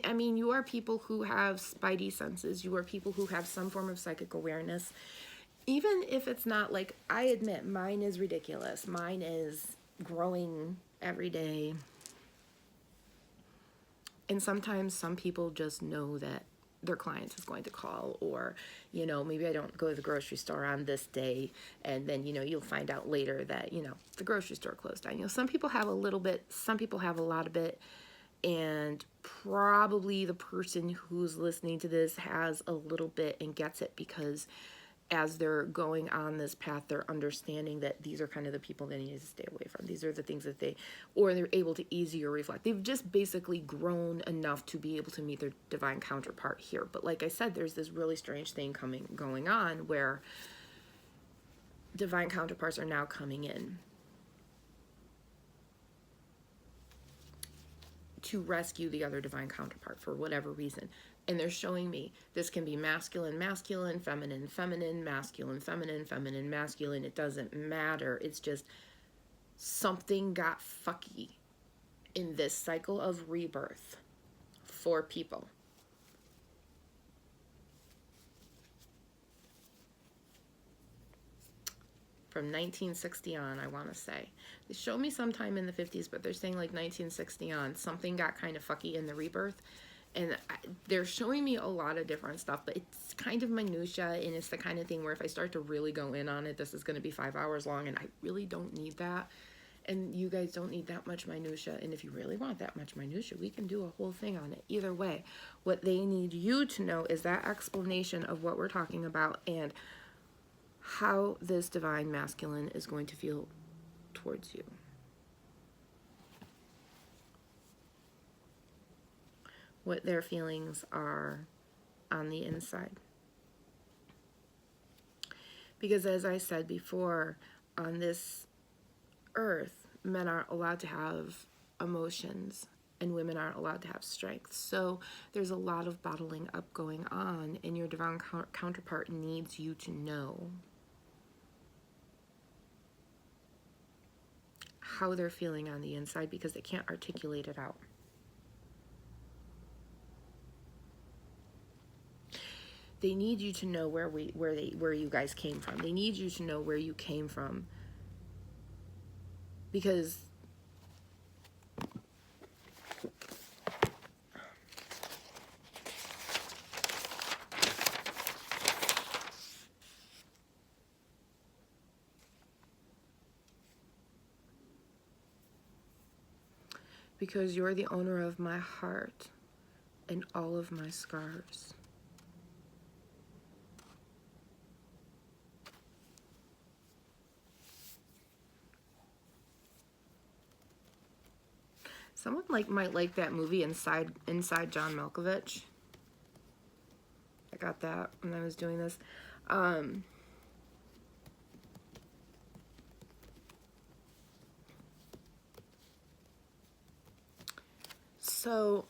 I mean, you are people who have spidey senses. You are people who have some form of psychic awareness. Even if it's not like, I admit, mine is ridiculous. Mine is growing every day. And sometimes some people just know that their client is going to call, or, maybe I don't go to the grocery store on this day, and then, you'll find out later that, the grocery store closed down. Some people have a little bit, some people have a lot of it, and probably the person who's listening to this has a little bit and gets it, because as they're going on this path, they're understanding that these are kind of the people they need to stay away from. These are the things that they're able to easier reflect. They've just basically grown enough to be able to meet their divine counterpart here. But like I said, there's this really strange thing going on where divine counterparts are now coming in. to rescue the other divine counterpart for whatever reason. And they're showing me this can be masculine, masculine, feminine, feminine, masculine, feminine, feminine, masculine. It doesn't matter. It's just something got fucky in this cycle of rebirth for people. From 1960 on, I want to say. They showed me sometime in the 50s, but they're saying like 1960 on, something got kind of fucky in the rebirth. And they're showing me a lot of different stuff, but it's kind of minutia, and it's the kind of thing where if I start to really go in on it, this is going to be 5 hours long, and I really don't need that. And you guys don't need that much minutia. And if you really want that much minutia, we can do a whole thing on it. Either way, what they need you to know is that explanation of what we're talking about and how this divine masculine is going to feel towards you. What their feelings are on the inside. Because as I said before, on this earth, men aren't allowed to have emotions and women aren't allowed to have strength. So there's a lot of bottling up going on, and your divine counterpart needs you to know how they're feeling on the inside because they can't articulate it out. They need you to know where you guys came from. They need you to know where you came from, because you're the owner of my heart and all of my scars. Someone might like that movie Inside John Malkovich. I got that when I was doing this. So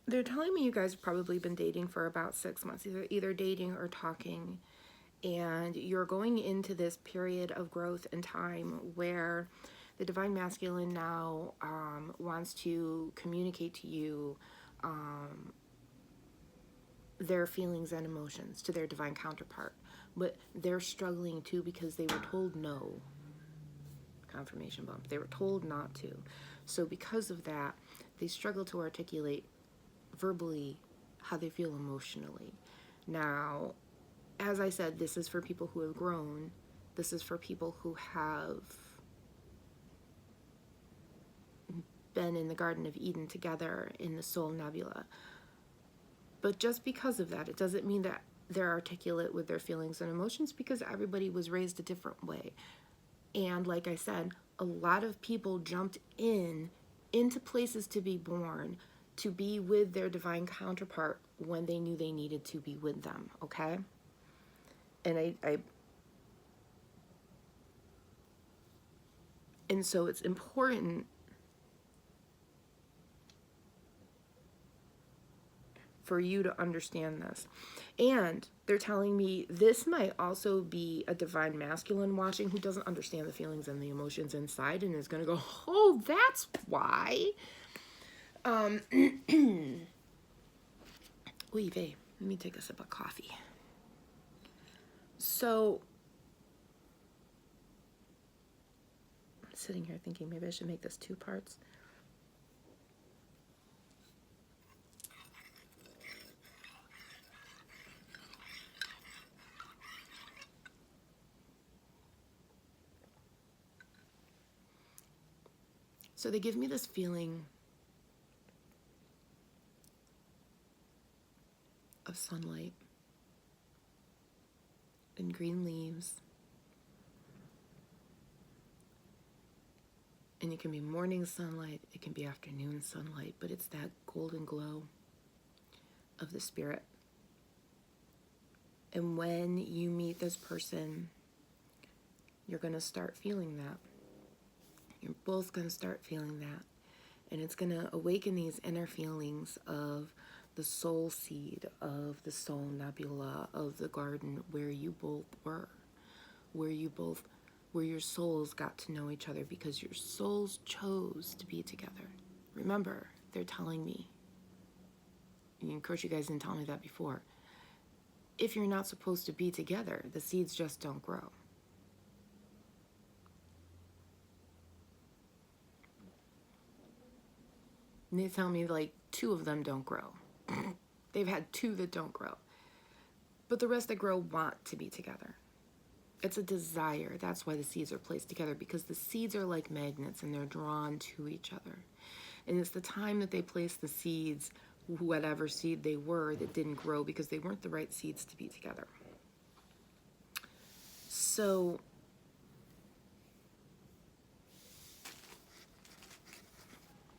they're telling me you guys have probably been dating for about 6 months, either dating or talking. And you're going into this period of growth and time where the divine masculine now wants to communicate to you their feelings and emotions to their divine counterpart. But they're struggling too because they were told no. Confirmation bump. They were told not to. So because of that, they struggle to articulate verbally how they feel emotionally. Now, as I said, this is for people who have grown. This is for people who have been in the Garden of Eden together in the Soul Nebula. But just because of that, it doesn't mean that they're articulate with their feelings and emotions, because everybody was raised a different way. And like I said, a lot of people jumped into places to be born, to be with their divine counterpart when they knew they needed to be with them, okay? And and so it's important for you to understand this. And they're telling me this might also be a divine masculine watching who doesn't understand the feelings and the emotions inside and is going to go, oh, that's why. Oy vey, let me take a sip of coffee. So, I'm sitting here thinking maybe I should make this 2 parts. So they give me this feeling of sunlight and green leaves. And it can be morning sunlight, it can be afternoon sunlight, but it's that golden glow of the spirit. And when you meet this person, You're going to start feeling that. You're both going to start feeling that. And it's going to awaken these inner feelings of the soul seed, of the soul nebula, of the garden where you both were, where your souls got to know each other because your souls chose to be together. Remember, they're telling me, and of course you guys didn't tell me that before, if you're not supposed to be together, the seeds just don't grow. And they tell me like 2 of them don't grow. They've had 2 that don't grow. But the rest that grow want to be together. It's a desire. That's why the seeds are placed together, because the seeds are like magnets and they're drawn to each other. And it's the time that they place the seeds, whatever seed they were, that didn't grow because they weren't the right seeds to be together. So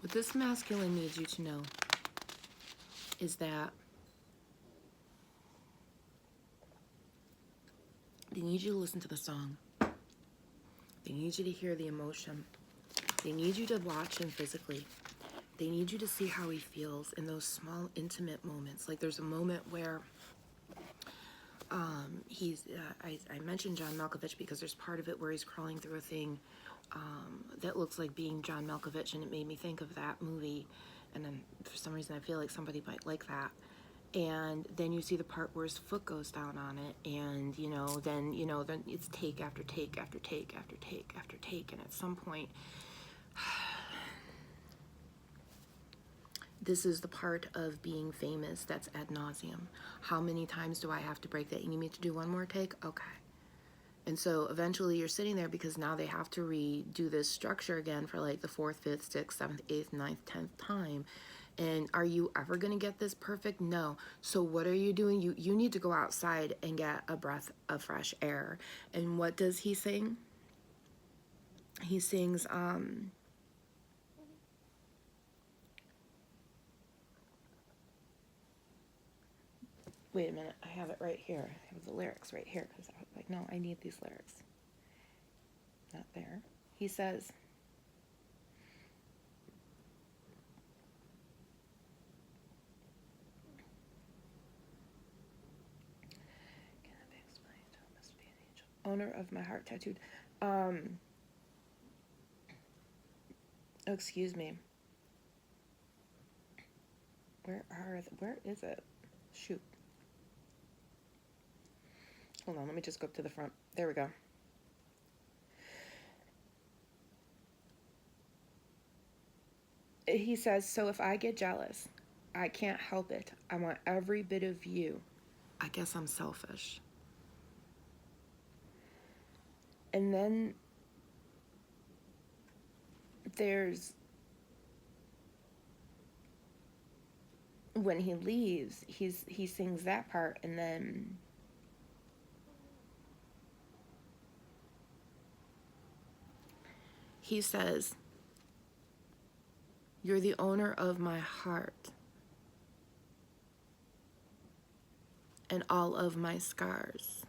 what this masculine needs you to know is that they need you to listen to the song. They need you to hear the emotion. They need you to watch him physically. They need you to see how he feels in those small, intimate moments. Like there's a moment where I mentioned John Malkovich because there's part of it where he's crawling through a thing that looks like being John Malkovich, and it made me think of that movie. And then for some reason I feel like somebody might like that. And then you see the part where his foot goes down on it, and then it's take after take after take after take after take, and at some point this is the part of being famous that's ad nauseum. How many times do I have to break that? You need me to do one more take? Okay. And so eventually you're sitting there because now they have to redo this structure again for like the 4th, 5th, 6th, 7th, 8th, 9th, 10th time. And are you ever going to get this perfect? No. So what are you doing? You need to go outside and get a breath of fresh air. And what does he sing? He sings, wait a minute, I have it right here. I have the lyrics right here because I was like, no, I need these lyrics. Not there. He says, owner of my heart tattooed. Excuse me. Where is it? Shoot. Hold on, let me just go up to the front. There we go. He says, so if I get jealous, I can't help it. I want every bit of you. I guess I'm selfish. And then there's, when he leaves, he sings that part, and then he says, you're the owner of my heart and all of my scars.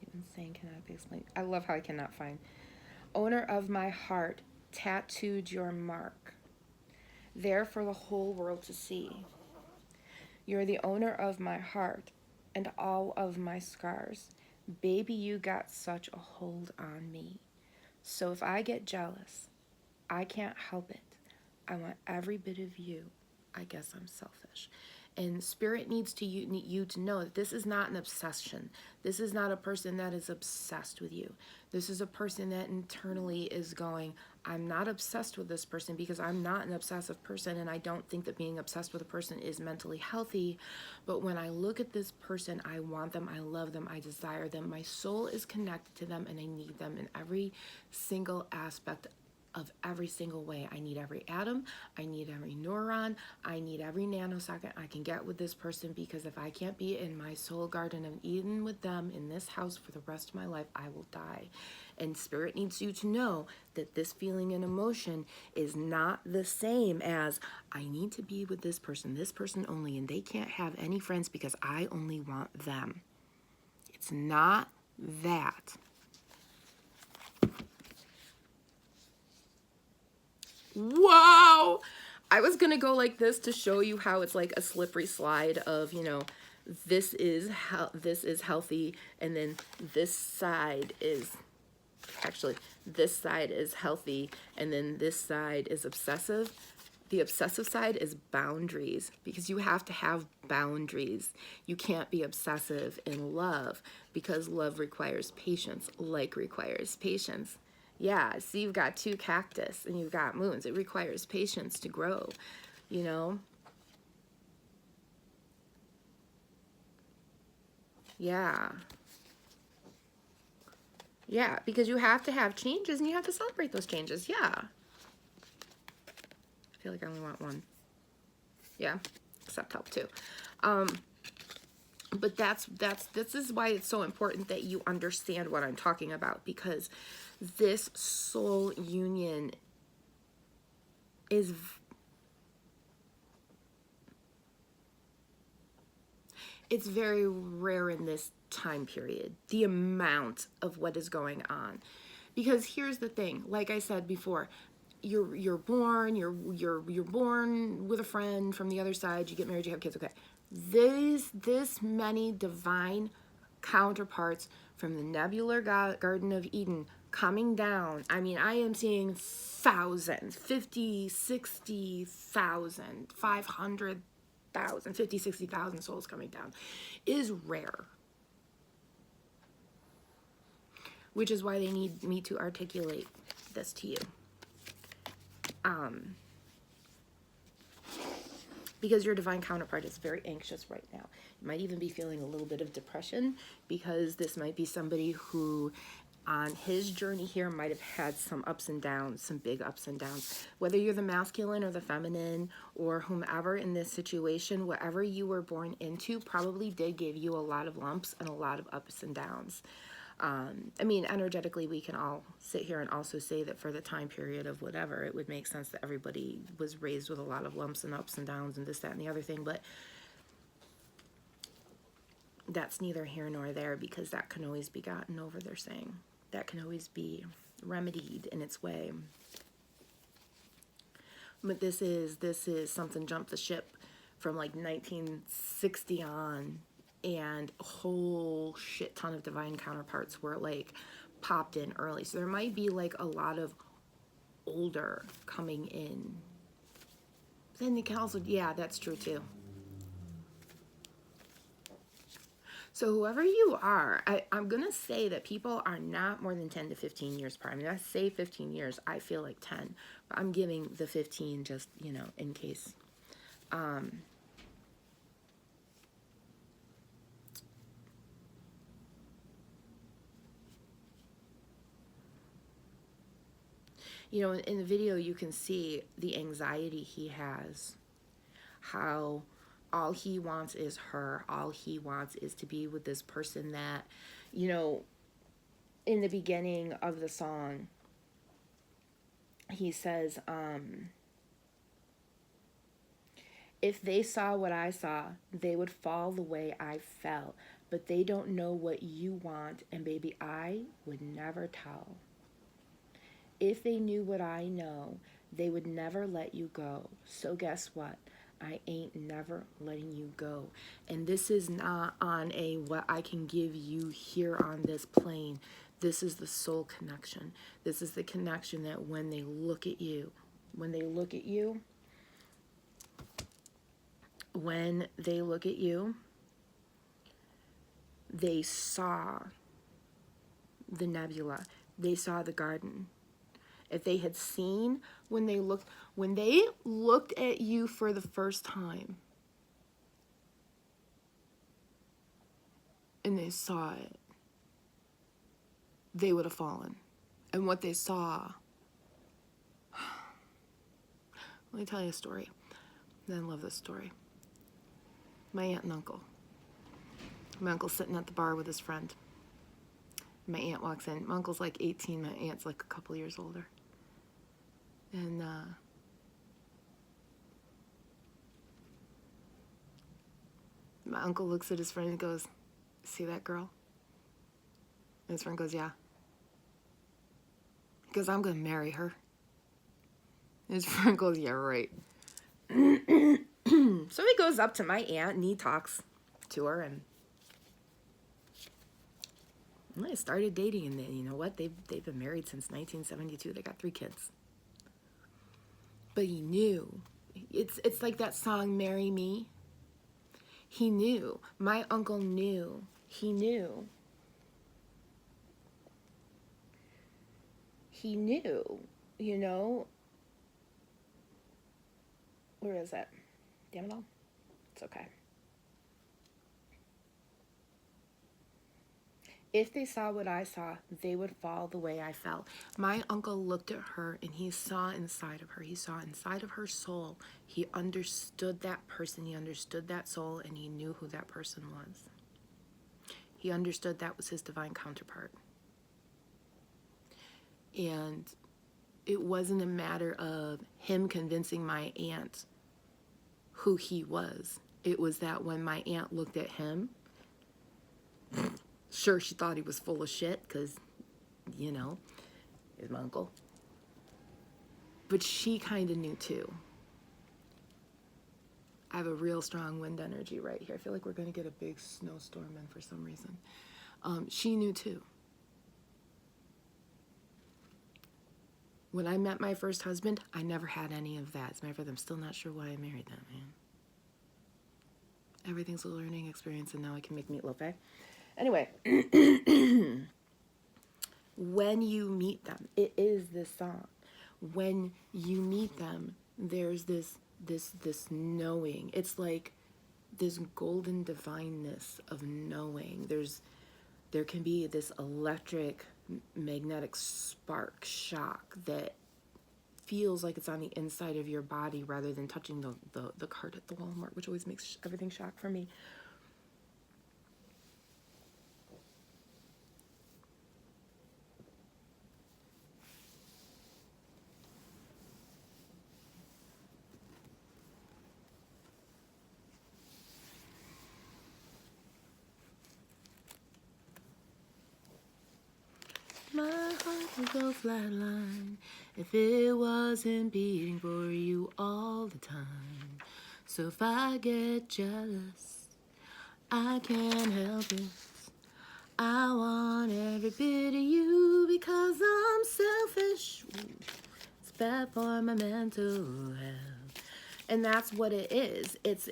Even saying cannot be explained. I love how I cannot find. Owner of my heart, tattooed your mark, there for the whole world to see. You're the owner of my heart and all of my scars. Baby, you got such a hold on me. So if I get jealous, I can't help it. I want every bit of you. I guess I'm selfish. And Spirit needs you to know that this is not an obsession. This is not a person that is obsessed with you. This is a person that internally is going, I'm not obsessed with this person because I'm not an obsessive person, and I don't think that being obsessed with a person is mentally healthy. But when I look at this person, I want them, I love them, I desire them. My soul is connected to them, and I need them in every single aspect of every single way. I need every atom, I need every neuron, I need every nanosecond I can get with this person, because if I can't be in my soul garden of Eden with them in this house for the rest of my life, I will die. And Spirit needs you to know that this feeling and emotion is not the same as I need to be with this person only, and they can't have any friends because I only want them. It's not that. Whoa! I was gonna go like this to show you how it's like a slippery slide of, you know, this is healthy, and then this side is healthy, and then this side is obsessive. The obsessive side is boundaries, because you have to have boundaries. You can't be obsessive in love, because love requires patience. Like requires patience. Yeah, see, you've got two cactus and you've got moons. It requires patience to grow, you know? Yeah. Yeah, because you have to have changes and you have to celebrate those changes. Yeah. I feel like I only want one. Yeah, accept help too. But this is why it's so important that you understand what I'm talking about, because this soul union is it's very rare in this time period, the amount of what is going on. Because here's the thing, like I said before, you're born with a friend from the other side, you get married, you have kids, okay. This many divine counterparts from the nebular Garden of Eden coming down. I mean, I am seeing thousands, 50, 60,000, 500,000, 50, 60,000 souls coming down is rare. Which is why they need me to articulate this to you. Because your divine counterpart is very anxious right now. You might even be feeling a little bit of depression, because this might be somebody who on his journey here might have had some ups and downs, some big ups and downs. Whether you're the masculine or the feminine or whomever in this situation, whatever you were born into probably did give you a lot of lumps and a lot of ups and downs. I mean, energetically, we can all sit here and also say that for the time period of whatever, it would make sense that everybody was raised with a lot of lumps and ups and downs and this, that, and the other thing, but that's neither here nor there, because that can always be gotten over, they're saying. That can always be remedied in its way. But this is something jumped the ship from like 1960 on, and a whole shit ton of divine counterparts were like popped in early. So there might be like a lot of older coming in. Then they can also, yeah, that's true too. So whoever you are, I'm going to say that people are not more than 10 to 15 years apart. I mean, I say 15 years, I feel like 10, but I'm giving the 15 just, you know, in case. You know, in the video, you can see the anxiety he has, how all he wants is her. All he wants is to be with this person that, you know, in the beginning of the song, he says, if they saw what I saw, they would fall the way I fell. But they don't know what you want, and baby, I would never tell. If they knew what I know, they would never let you go. So guess what? I ain't never letting you go. And this is not on a what I can give you here on this plane. This is the soul connection. This is the connection that when they look at you, they saw the nebula. They saw the garden. If they had seen when they looked at you for the first time and they saw it, they would have fallen. And what they saw Let me tell you a story. I love this story. My aunt and uncle. My uncle's sitting at the bar with his friend. My aunt walks in. My uncle's like 18. My aunt's like a couple years older. And my uncle looks at his friend and goes, "See that girl?" And his friend goes, "Yeah." He goes, "I'm going to marry her." And his friend goes, "Yeah, right." So he goes up to my aunt and he talks to her, and they started dating. And then, you know what? They've been married since 1972. They got 3 kids. But he knew. It's like that song, "Marry Me." He knew. My uncle knew. He knew. He knew, you know. Where is it? Damn it all. It's okay. If they saw what I saw, they would fall the way I fell. My uncle looked at her and he saw inside of her. He saw inside of her soul. He understood that person. He understood that soul, and he knew who that person was. He understood that was his divine counterpart. And it wasn't a matter of him convincing my aunt who he was. It was that when my aunt looked at him, sure, she thought he was full of shit because, you know, he's my uncle. But she kind of knew too. I have a real strong wind energy right here. I feel like we're going to get a big snowstorm in for some reason. She knew too. When I met my first husband, I never had any of that. As a matter of fact, I'm still not sure why I married that man. Everything's a learning experience, and now I can make meatloaf, eh? Anyway, when you meet them, it is this song. When you meet them, there's this knowing. It's like this golden divineness of knowing. There can be this electric magnetic spark shock that feels like it's on the inside of your body rather than touching the cart at the Walmart, which always makes everything shock for me. My heart would go flatline if it wasn't beating for you all the time. So if I get jealous, I can't help it. I want every bit of you because I'm selfish. It's bad for my mental health. And that's what it is. It's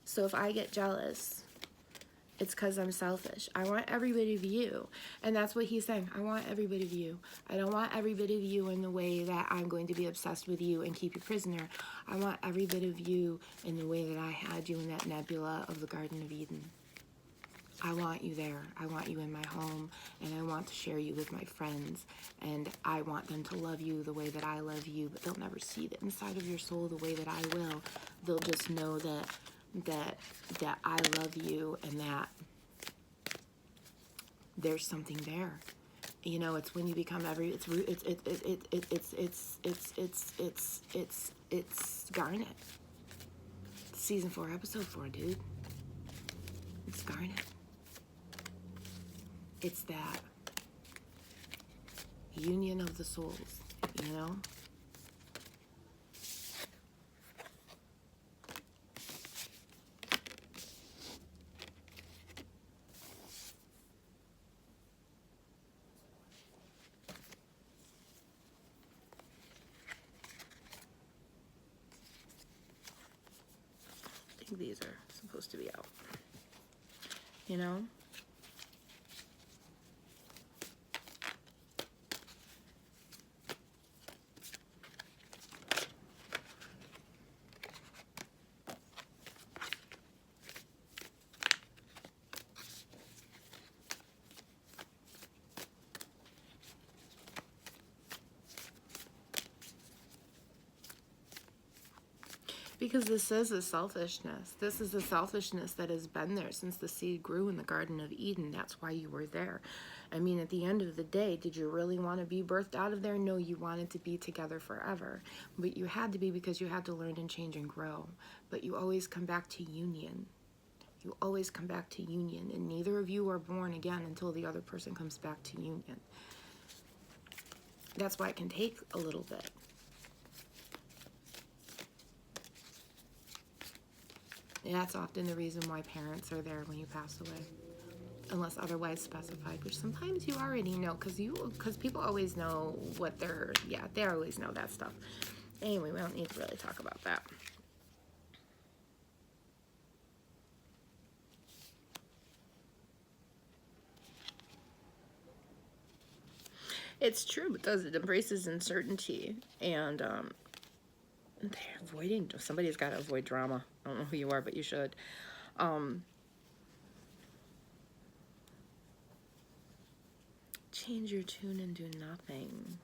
so if I get jealous, it's because I'm selfish. I want every bit of you. And that's what he's saying. I want every bit of you. I don't want every bit of you in the way that I'm going to be obsessed with you and keep you prisoner. I want every bit of you in the way that I had you in that nebula of the Garden of Eden. I want you there. I want you in my home, and I want to share you with my friends, and I want them to love you the way that I love you, but they'll never see the inside of your soul the way that I will. They'll just know that I love you and that there's something there. You know, it's when you become it's Garnet. Season 4, episode 4, dude. It's Garnet. It's that union of the souls, you know? I think these are supposed to be out, you know? Because this is a selfishness. This is a selfishness that has been there since the seed grew in the Garden of Eden. That's why you were there. I mean, at the end of the day, did you really want to be birthed out of there? No, you wanted to be together forever. But you had to be because you had to learn and change and grow. But you always come back to union. You always come back to union. And neither of you are born again until the other person comes back to union. That's why it can take a little bit. That's often the reason why parents are there when you pass away, unless otherwise specified, which sometimes you already know, because people always know what they always know that stuff. Anyway, we don't need to really talk about that. It's true because it embraces uncertainty, and they're avoiding, somebody's got to avoid drama. I don't know who you are, but you should. Change your tune and do nothing.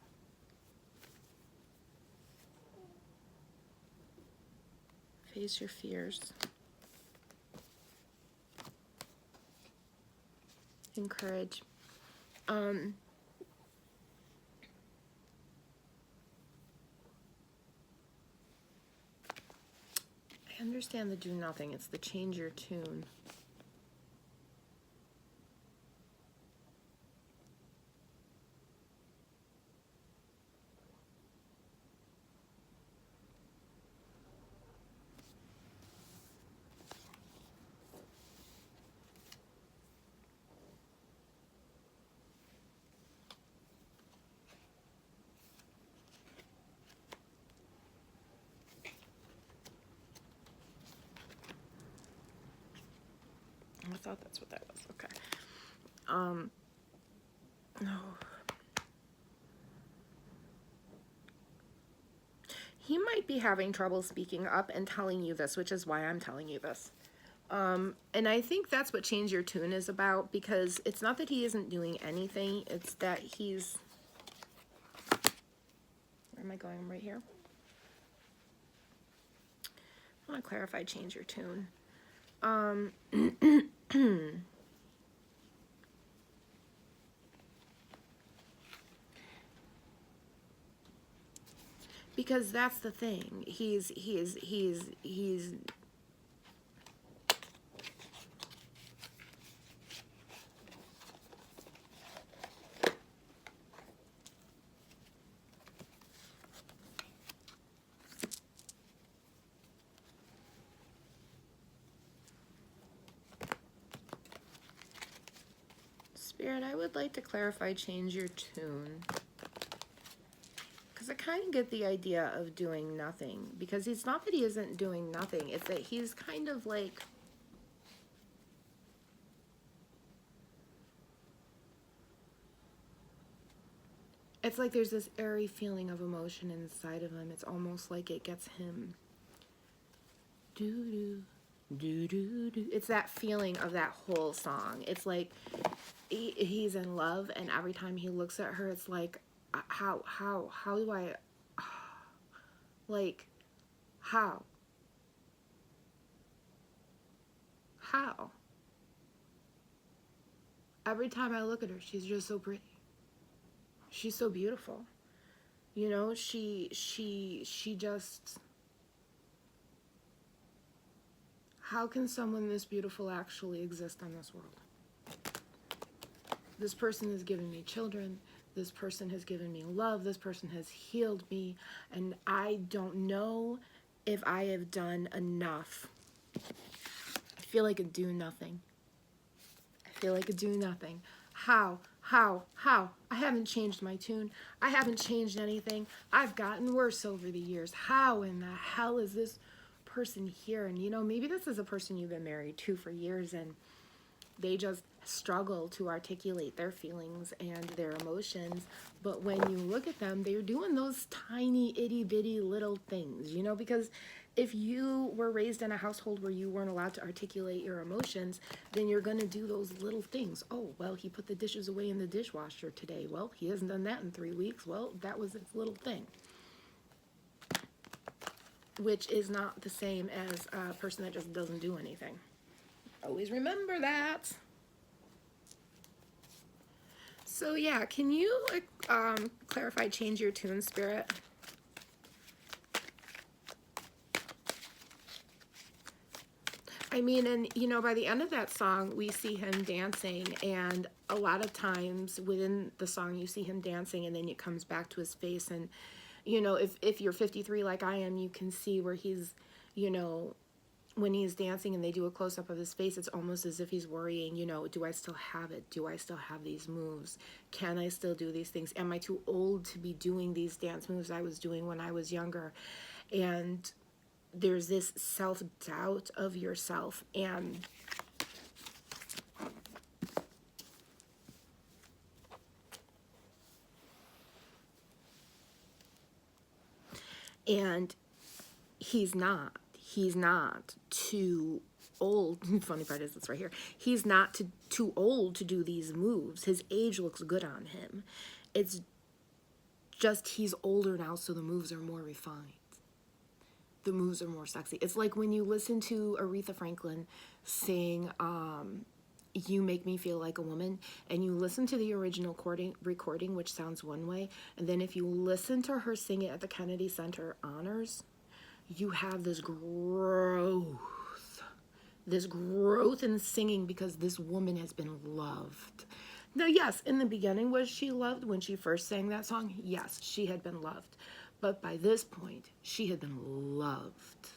Face your fears. Encourage. I understand the do nothing. It's the change your tune. I thought that's what that was. Okay. No. He might be having trouble speaking up and telling you this, which is why I'm telling you this. And I think that's what change your tune is about, because it's not that he isn't doing anything, it's that he's, where am I going? I'm right here. I want to clarify change your tune. Because that's the thing. He's Spirit, I would like to clarify change your tune. Because I kind of get the idea of doing nothing. Because it's not that he isn't doing nothing. It's that he's kind of like... It's like there's this airy feeling of emotion inside of him. It's almost like it gets him... Do-do, do-do-do. It's that feeling of that whole song. It's like he's in love, and every time he looks at her, it's like, how do I, like, how? Every time I look at her, she's just so pretty. She's so beautiful. You know, she just, how can someone this beautiful actually exist on this world? This person has given me children. This person has given me love. This person has healed me. And I don't know if I have done enough. I feel like a do nothing. I feel like a do nothing. How? I haven't changed my tune. I haven't changed anything. I've gotten worse over the years. How in the hell is this person here? And you know, maybe this is a person you've been married to for years, and they just struggle to articulate their feelings and their emotions. But when you look at them, they're doing those tiny itty bitty little things, you know, because if you were raised in a household where you weren't allowed to articulate your emotions, then you're going to do those little things. Oh, well, he put the dishes away in the dishwasher today. Well, he hasn't done that in 3 weeks. Well, that was its little thing. which is not the same as a person that just doesn't do anything. Always remember that. So yeah, can you clarify, change your tune, Spirit? I mean, and you know, by the end of that song, we see him dancing, and a lot of times within the song, you see him dancing, and then it comes back to his face. And you know, if you're 53 like I am, you can see where he's, you know, when he's dancing and they do a close up of his face, it's almost as if he's worrying, you know, do I still have it? Do I still have these moves? Can I still do these things? Am I too old to be doing these dance moves I was doing when I was younger? And there's this self-doubt of yourself, and he's not too old. Funny part is, it's right here, he's not too old to do these moves. His age looks good on him. It's just he's older now, so the moves are more refined. The moves are more sexy. It's like when you listen to Aretha Franklin sing You Make Me Feel Like a Woman, and you listen to the original recording, which sounds one way, and then if you listen to her sing it at the Kennedy Center Honors, you have this growth in singing, because this woman has been loved. Now, yes, in the beginning, was she loved when she first sang that song? Yes, she had been loved. But by this point, she had been loved.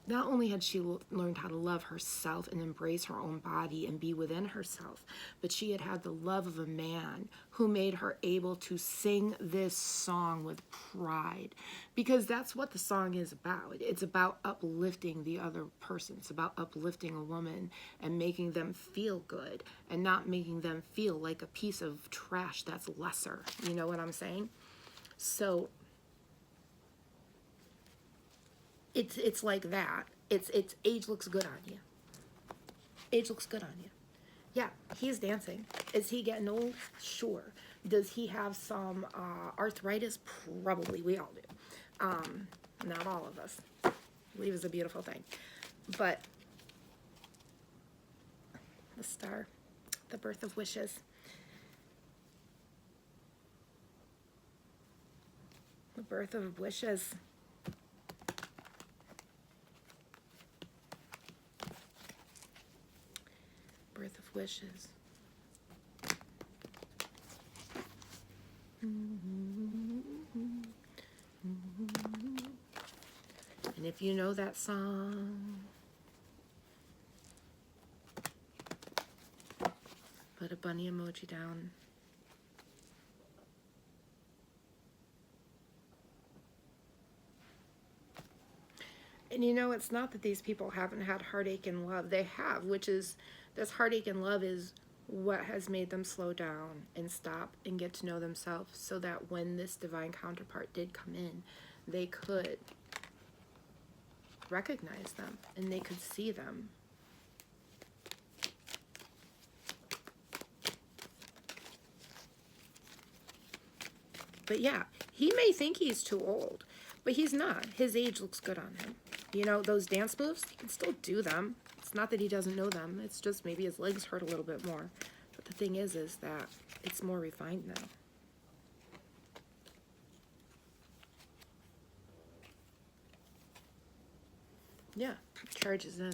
Not only had she learned how to love herself and embrace her own body and be within herself, but she had had the love of a man who made her able to sing this song with pride. Because that's what the song is about. It's about uplifting the other person. It's about uplifting a woman and making them feel good and not making them feel like a piece of trash that's lesser. You know what I'm saying? So it's like that. It's age looks good on you. Age looks good on you. Yeah, he's dancing. Is he getting old? Sure. Does he have some arthritis? Probably. We all do. Not all of us. Leave is a beautiful thing. But the star, the birth of wishes. The birth of wishes. Birth of wishes. And if you know that song, put a bunny emoji down. And you know, it's not that these people haven't had heartache and love. They have, which is, this heartache and love is what has made them slow down and stop and get to know themselves, so that when this divine counterpart did come in, they could recognize them and they could see them. But yeah, he may think he's too old, but he's not. His age looks good on him. You know, those dance moves, he can still do them. It's not that he doesn't know them. It's just maybe his legs hurt a little bit more. But the thing is that it's more refined now. Yeah, charges in.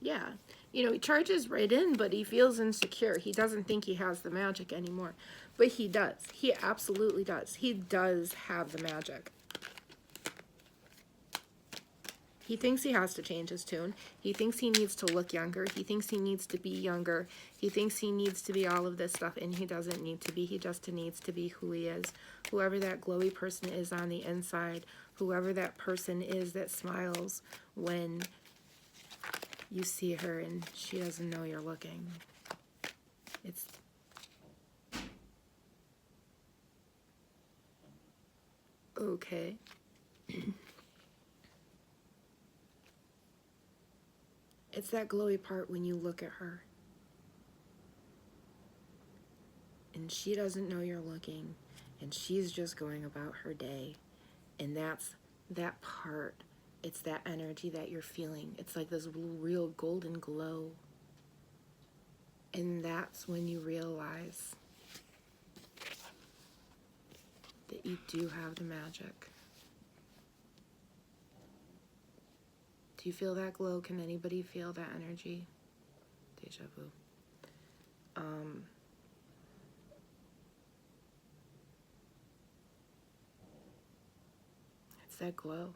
Yeah, you know, he charges right in, but he feels insecure. He doesn't think he has the magic anymore. But he does. He absolutely does. He does have the magic. He thinks he has to change his tune. He thinks he needs to look younger. He thinks he needs to be younger. He thinks he needs to be all of this stuff, and he doesn't need to be. He just needs to be who he is. Whoever that glowy person is on the inside, whoever that person is that smiles when you see her and she doesn't know you're looking. It's okay. It's that glowy part when you look at her and she doesn't know you're looking and she's just going about her day. And that's that part. It's that energy that you're feeling. It's like this real golden glow. And that's when you realize that you do have the magic. Do you feel that glow? Can anybody feel that energy? Deja vu. It's that glow.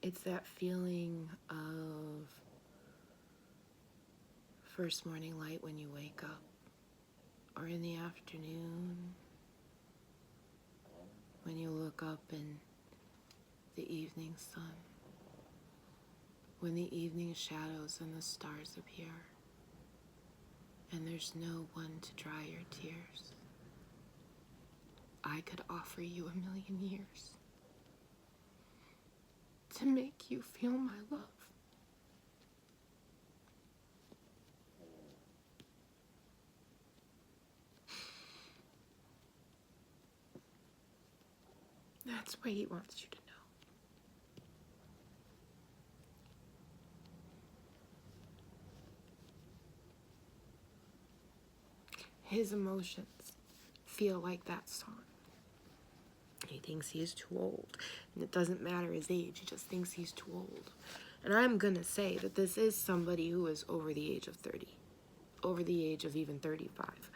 It's that feeling of first morning light when you wake up, or in the afternoon when you look up in the evening sun, when the evening shadows and the stars appear, and there's no one to dry your tears. I could offer you 1,000,000 years to make you feel my love. That's what he wants you to know. His emotions feel like that song. He thinks he's too old. And it doesn't matter his age, he just thinks he's too old. And I'm gonna say that this is somebody who is over the age of 30. Over the age of even 35.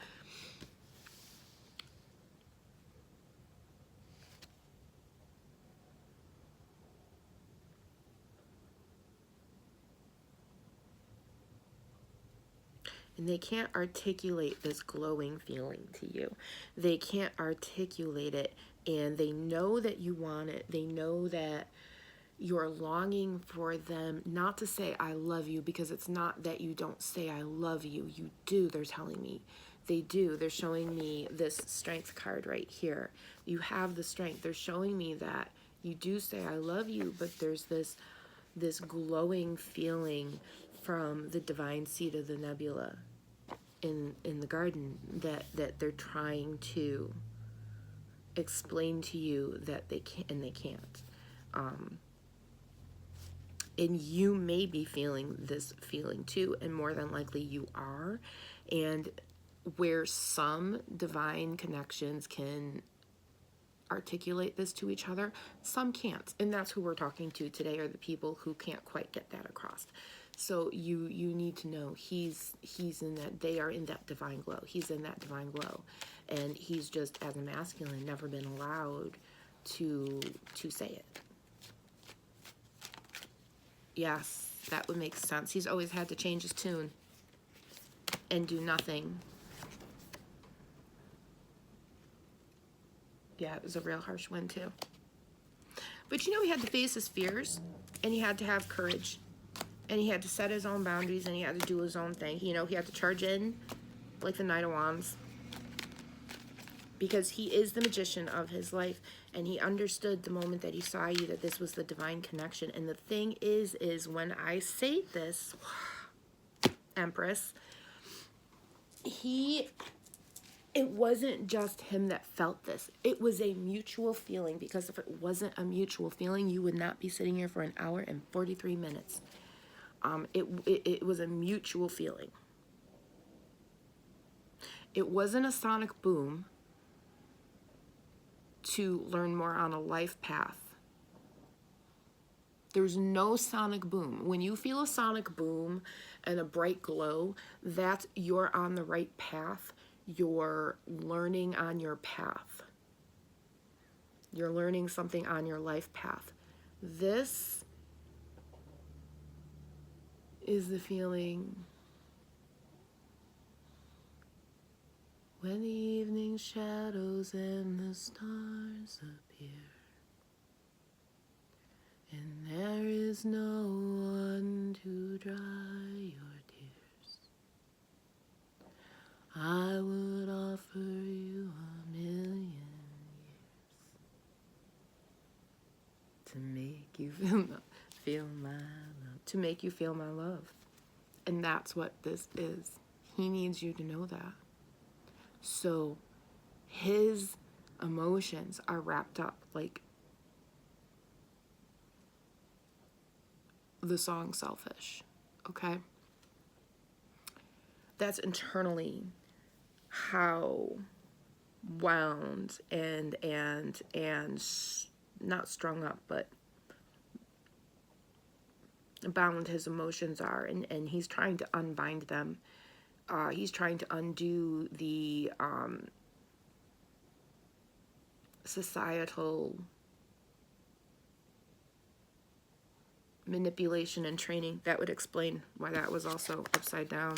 And they can't articulate this glowing feeling to you. They can't articulate it, and they know that you want it. They know that you're longing for them not to say I love you, because it's not that you don't say I love you. You do, they're telling me. They do. They're showing me this strength card right here. You have the strength. They're showing me that you do say I love you, but there's this glowing feeling from the divine seed of the nebula in the garden that they're trying to explain to you that they can't, and they can't. And you may be feeling this feeling too, and more than likely you are. And where some divine connections can articulate this to each other, some can't. And that's who we're talking to today, are the people who can't quite get that across. So you need to know he's in that, they are in that divine glow. He's in that divine glow. And he's just, as a masculine, never been allowed to say it. Yes, that would make sense. He's always had to change his tune and do nothing. Yeah, it was a real harsh one too. But you know, he had to face his fears, and he had to have courage, and he had to set his own boundaries, and he had to do his own thing. You know, he had to charge in like the Knight of Wands, because he is the magician of his life, and he understood the moment that he saw you that this was the divine connection. And the thing is when I say this, Empress, it wasn't just him that felt this. It was a mutual feeling, because if it wasn't a mutual feeling, you would not be sitting here for 1 hour and 43 minutes. It was a mutual feeling. It wasn't a sonic boom to learn more on a life path. There's no sonic boom. When you feel a sonic boom and a bright glow, that's you're on the right path. You're learning on your path. You're learning something on your life path. This is the feeling when the evening shadows and the stars appear, and there is no one to dry your tears. I would offer you 1,000,000 years to make you feel feel my love. To make you feel my love. And that's what this is. He needs you to know that. So his emotions are wrapped up like the song Selfish. Okay? That's internally how wound and not strung up, but bound his emotions are, and he's trying to unbind them. He's trying to undo the societal manipulation and training. That would explain why that was also upside down.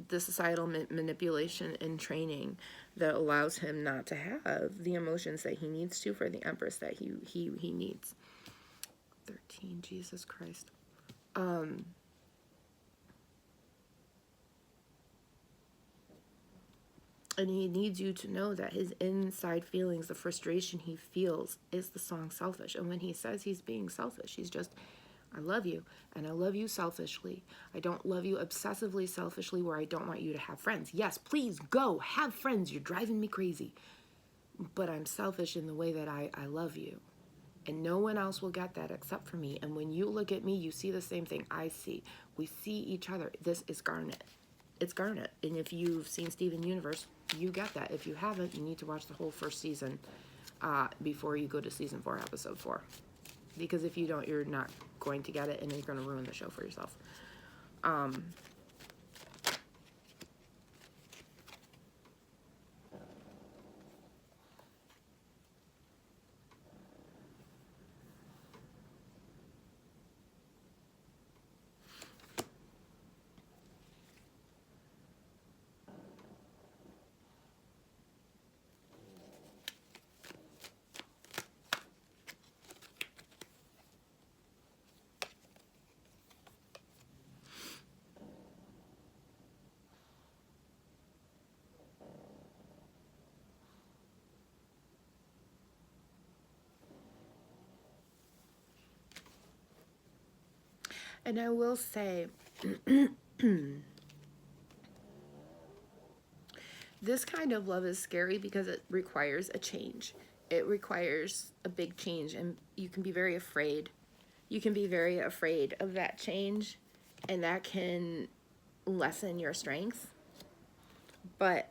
The societal manipulation and training that allows him not to have the emotions that he needs to for the Empress that he needs. 13, Jesus Christ. And he needs you to know that his inside feelings, the frustration he feels, is the song Selfish. And when he says he's being selfish, he's just, I love you, and I love you selfishly. I don't love you obsessively selfishly where I don't want you to have friends. Yes, please go, have friends. You're driving me crazy. But I'm selfish in the way that I love you. And no one else will get that except for me. And when you look at me, you see the same thing I see. We see each other. This is Garnet. It's Garnet. And if you've seen Steven Universe, you get that. If you haven't, you need to watch the whole first season before you go to season 4, episode 4. Because if you don't, you're not going to get it, and you're going to ruin the show for yourself. And I will say, this kind of love is scary because it requires a change. It requires a big change, and you can be very afraid. You can be very afraid of that change, and that can lessen your strength. But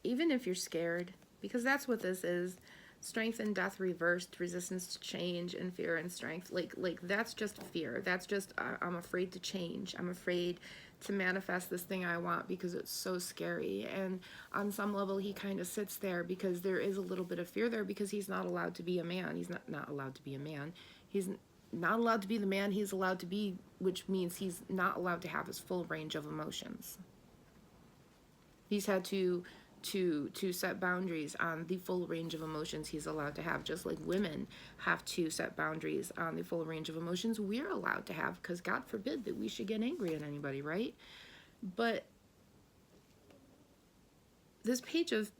even if you're scared, because that's what this is, strength and death reversed, resistance to change, and fear and strength, like that's just fear. That's just I'm afraid to change. I'm afraid to manifest this thing I want because it's so scary. And on some level he kind of sits there because there is a little bit of fear there, because he's not allowed to be a man. He's not allowed to be a man. He's not allowed to be the man he's allowed to be, which means he's not allowed to have his full range of emotions. He's had to set boundaries on the full range of emotions he's allowed to have, just like women have to set boundaries on the full range of emotions we're allowed to have, because God forbid that we should get angry at anybody, right? But this page of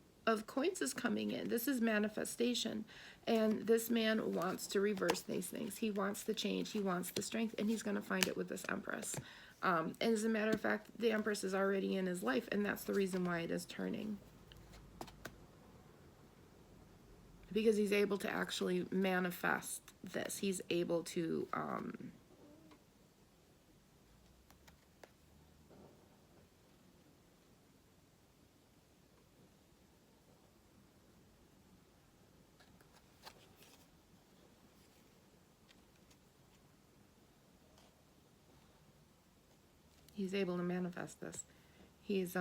coins is coming in. This is manifestation, and this man wants to reverse these things. He wants the change, he wants the strength, and he's going to find it with this Empress. And as a matter of fact, the Empress is already in his life, and that's the reason why it is turning. Because he's able to actually manifest this. He's able to manifest this. He's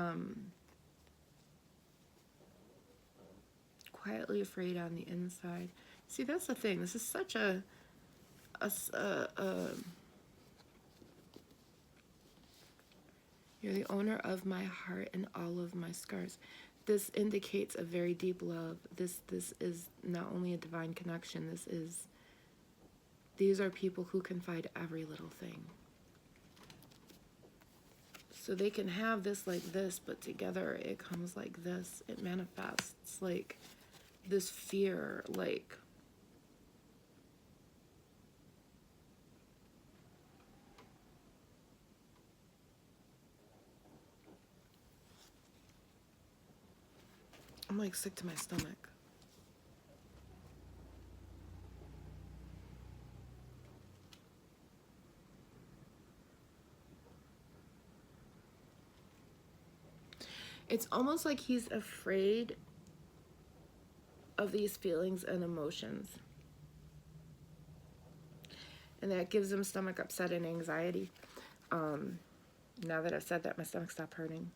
quietly afraid on the inside. See, that's the thing. This is such a you're the owner of my heart and all of my scars. This indicates a very deep love. This is not only a divine connection. These are people who confide every little thing. So they can have this like this, but together it comes like this. It manifests like this fear, like I'm like sick to my stomach. It's almost like he's afraid of these feelings and emotions. And that gives him stomach upset and anxiety. Now that I've said that, my stomach stopped hurting.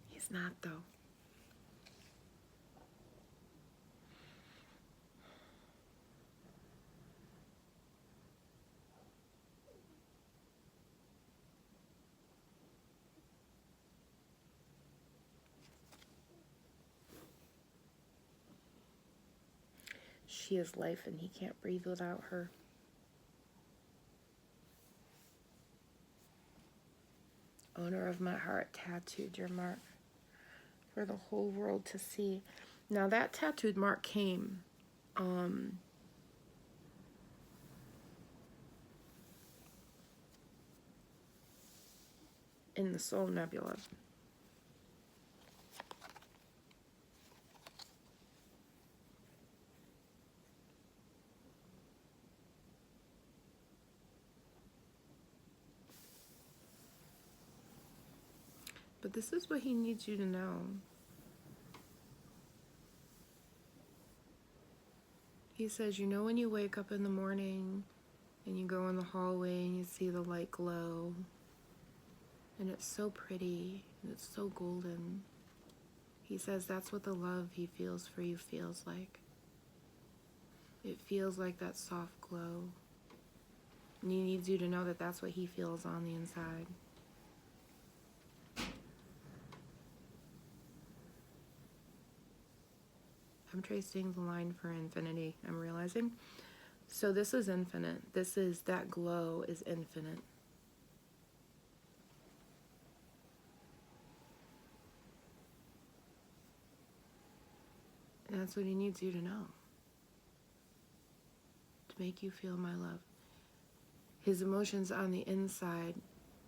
He's not, though. She is life and he can't breathe without her. Owner of my heart tattooed your mark for the whole world to see. Now that tattooed mark came in the Soul Nebula. But this is what he needs you to know. He says, you know, when you wake up in the morning and you go in the hallway and you see the light glow, and it's so pretty and it's so golden. He says that's what the love he feels for you feels like. It feels like that soft glow. And he needs you to know that that's what he feels on the inside. I'm tracing the line for infinity, I'm realizing. So this is infinite. This is, that glow is infinite. And that's what he needs you to know. To make you feel my love. His emotions on the inside,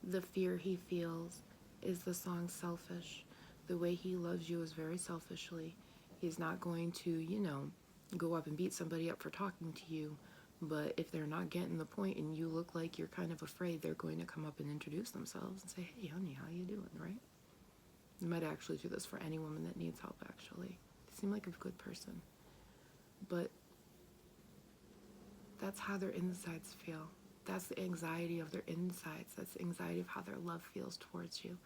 the fear he feels, is the song Selfish. The way he loves you is very selfishly. He's not going to, you know, go up and beat somebody up for talking to you. But if they're not getting the point and you look like you're kind of afraid, they're going to come up and introduce themselves and say, hey, honey, how you doing, right? You might actually do this for any woman that needs help, actually. They seem like a good person. But that's how their insides feel. That's the anxiety of their insides. That's the anxiety of how their love feels towards you.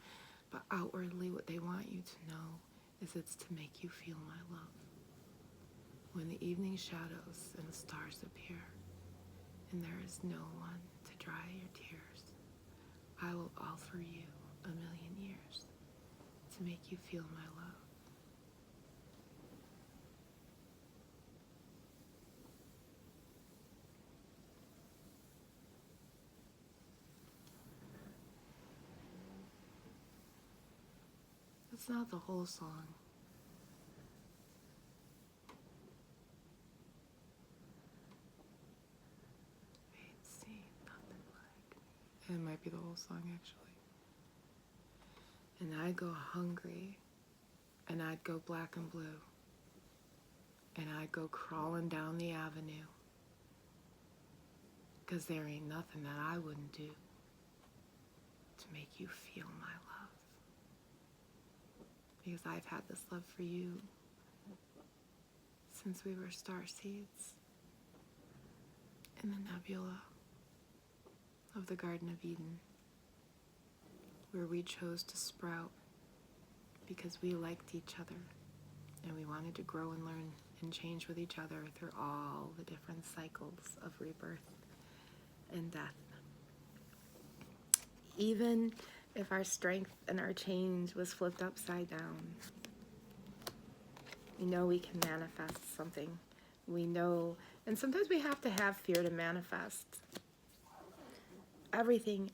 But outwardly, what they want you to know is it's to make you feel my love. When the evening shadows and the stars appear, and there is no one to dry your tears, I will offer you 1,000,000 years to make you feel my love. That's not the whole song. Ain't seen nothing like me. It might be the whole song, actually. And I'd go hungry, and I'd go black and blue, and I'd go crawling down the avenue, 'cause there ain't nothing that I wouldn't do to make you feel my love. Because I've had this love for you since we were star seeds in the nebula of the Garden of Eden, where we chose to sprout because we liked each other and we wanted to grow and learn and change with each other through all the different cycles of rebirth and death. Even if our strength and our change was flipped upside down, we know we can manifest something. We know, and sometimes we have to have fear to manifest. everything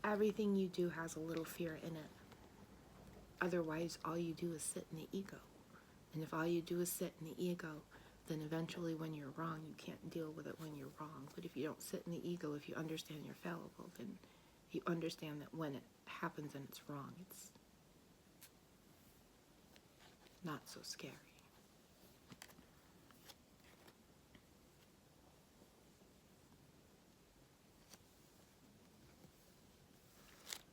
everything you do has a little fear in it. Otherwise, all you do is sit in the ego. And if all you do is sit in the ego, then eventually when you're wrong, you can't deal with it when you're wrong. But if you don't sit in the ego, if you understand you're fallible, then you understand that when it happens and it's wrong, it's not so scary.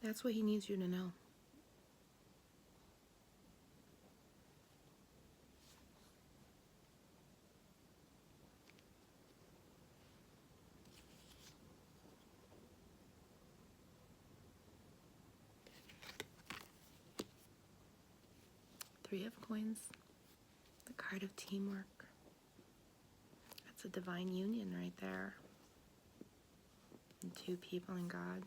That's what he needs you to know. Three of Coins, the card of teamwork. That's a divine union right there. And two people in God.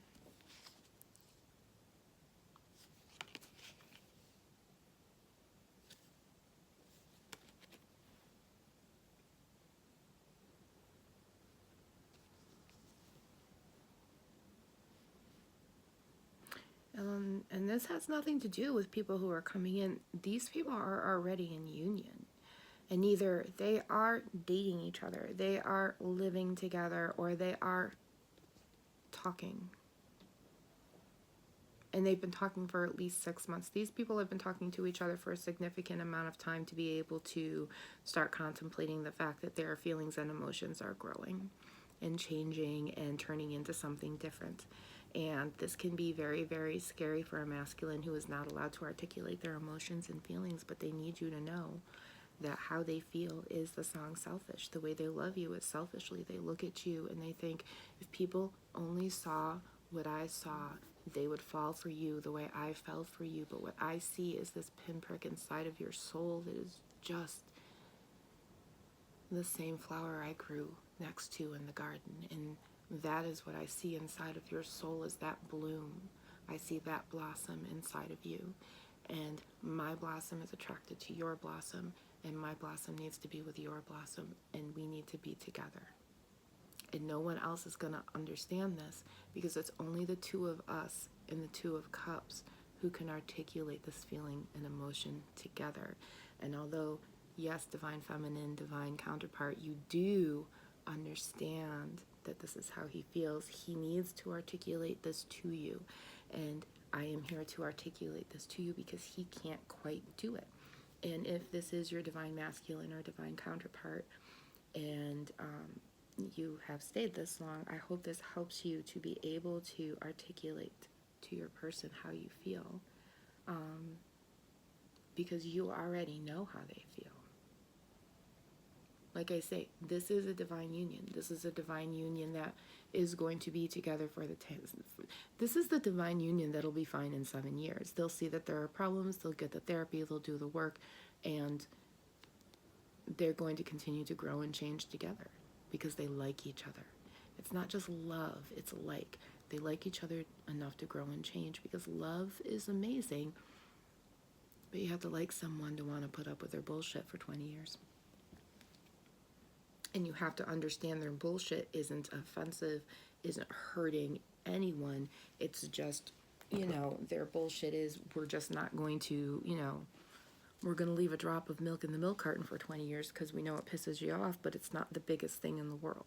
And this has nothing to do with people who are coming in. These people are already in union. And either they are dating each other, they are living together, or they are talking. And they've been talking for at least 6 months. These people have been talking to each other for a significant amount of time to be able to start contemplating the fact that their feelings and emotions are growing and changing and turning into something different. And this can be very, very scary for a masculine who is not allowed to articulate their emotions and feelings, but they need you to know that how they feel is the song Selfish. The way they love you is selfishly. They look at you and they think, if people only saw what I saw, they would fall for you the way I fell for you. But what I see is this pinprick inside of your soul that is just the same flower I grew next to in the garden. And that is what I see inside of your soul, is that bloom. I see that blossom inside of you. And my blossom is attracted to your blossom, and my blossom needs to be with your blossom, and we need to be together. And no one else is going to understand this, because it's only the two of us and the Two of Cups who can articulate this feeling and emotion together. And although, yes, divine feminine, divine counterpart, you do understand that this is how he feels, he needs to articulate this to you. And I am here to articulate this to you because he can't quite do it. And if this is your divine masculine or divine counterpart, and you have stayed this long, I hope this helps you to be able to articulate to your person how you feel, because you already know how they feel. Like I say, this is a divine union. This is a divine union that is going to be together for the this is the divine union that'll be fine in 7 years. They'll see that there are problems, they'll get the therapy, they'll do the work, and they're going to continue to grow and change together because they like each other. It's not just love, it's like. They like each other enough to grow and change, because love is amazing, but you have to like someone to want to put up with their bullshit for 20 years. And you have to understand their bullshit isn't offensive, isn't hurting anyone. It's just, their bullshit is, we're just not going to, we're going to leave a drop of milk in the milk carton for 20 years because we know it pisses you off, but it's not the biggest thing in the world.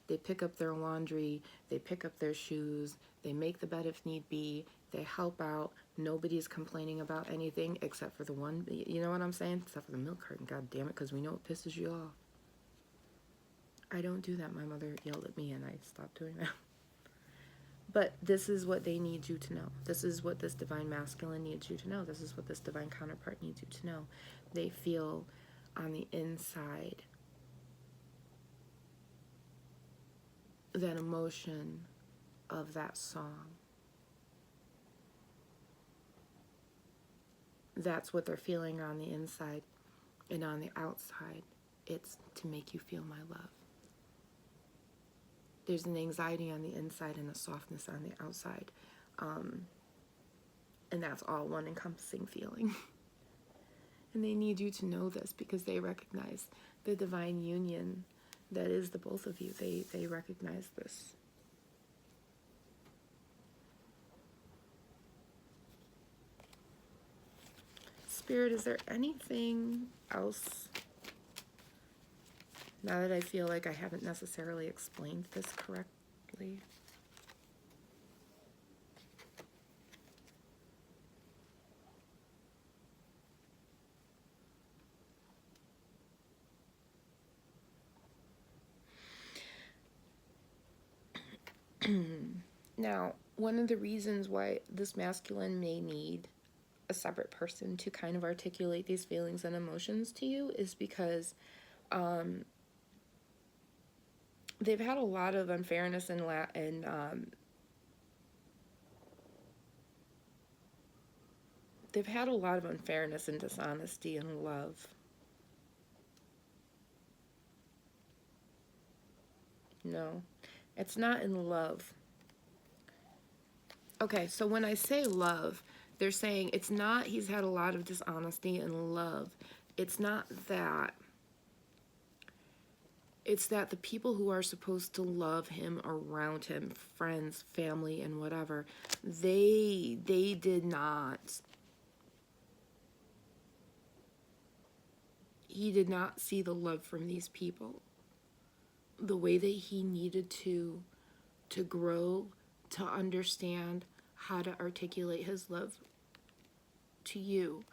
They pick up their laundry, they pick up their shoes, they make the bed if need be, they help out. Nobody's complaining about anything except for the one, you know what I'm saying? Except for the milk carton, god damn it, because we know it pisses you off. I don't do that. My mother yelled at me and I stopped doing that. But this is what they need you to know. This is what this divine masculine needs you to know. This is what this divine counterpart needs you to know. They feel on the inside that emotion of that song. That's what they're feeling on the inside. And on the outside, it's to make you feel my love. There's an anxiety on the inside and a softness on the outside. And that's all one encompassing feeling. And they need you to know this because they recognize the divine union That is the both of you. They recognize this. Spirit, is there anything else? Now that I feel like I haven't necessarily explained this correctly. Now, one of the reasons why this masculine may need a separate person to kind of articulate these feelings and emotions to you is because they've had a lot of unfairness and they've had a lot of unfairness and dishonesty in love. No, it's not in love. Okay, so when I say love, they're saying it's not he's had a lot of dishonesty in love. It's not that. It's that the people who are supposed to love him around him, friends, family, and whatever, they did not. He did not see the love from these people the way that he needed to grow, to understand how to articulate his love to you.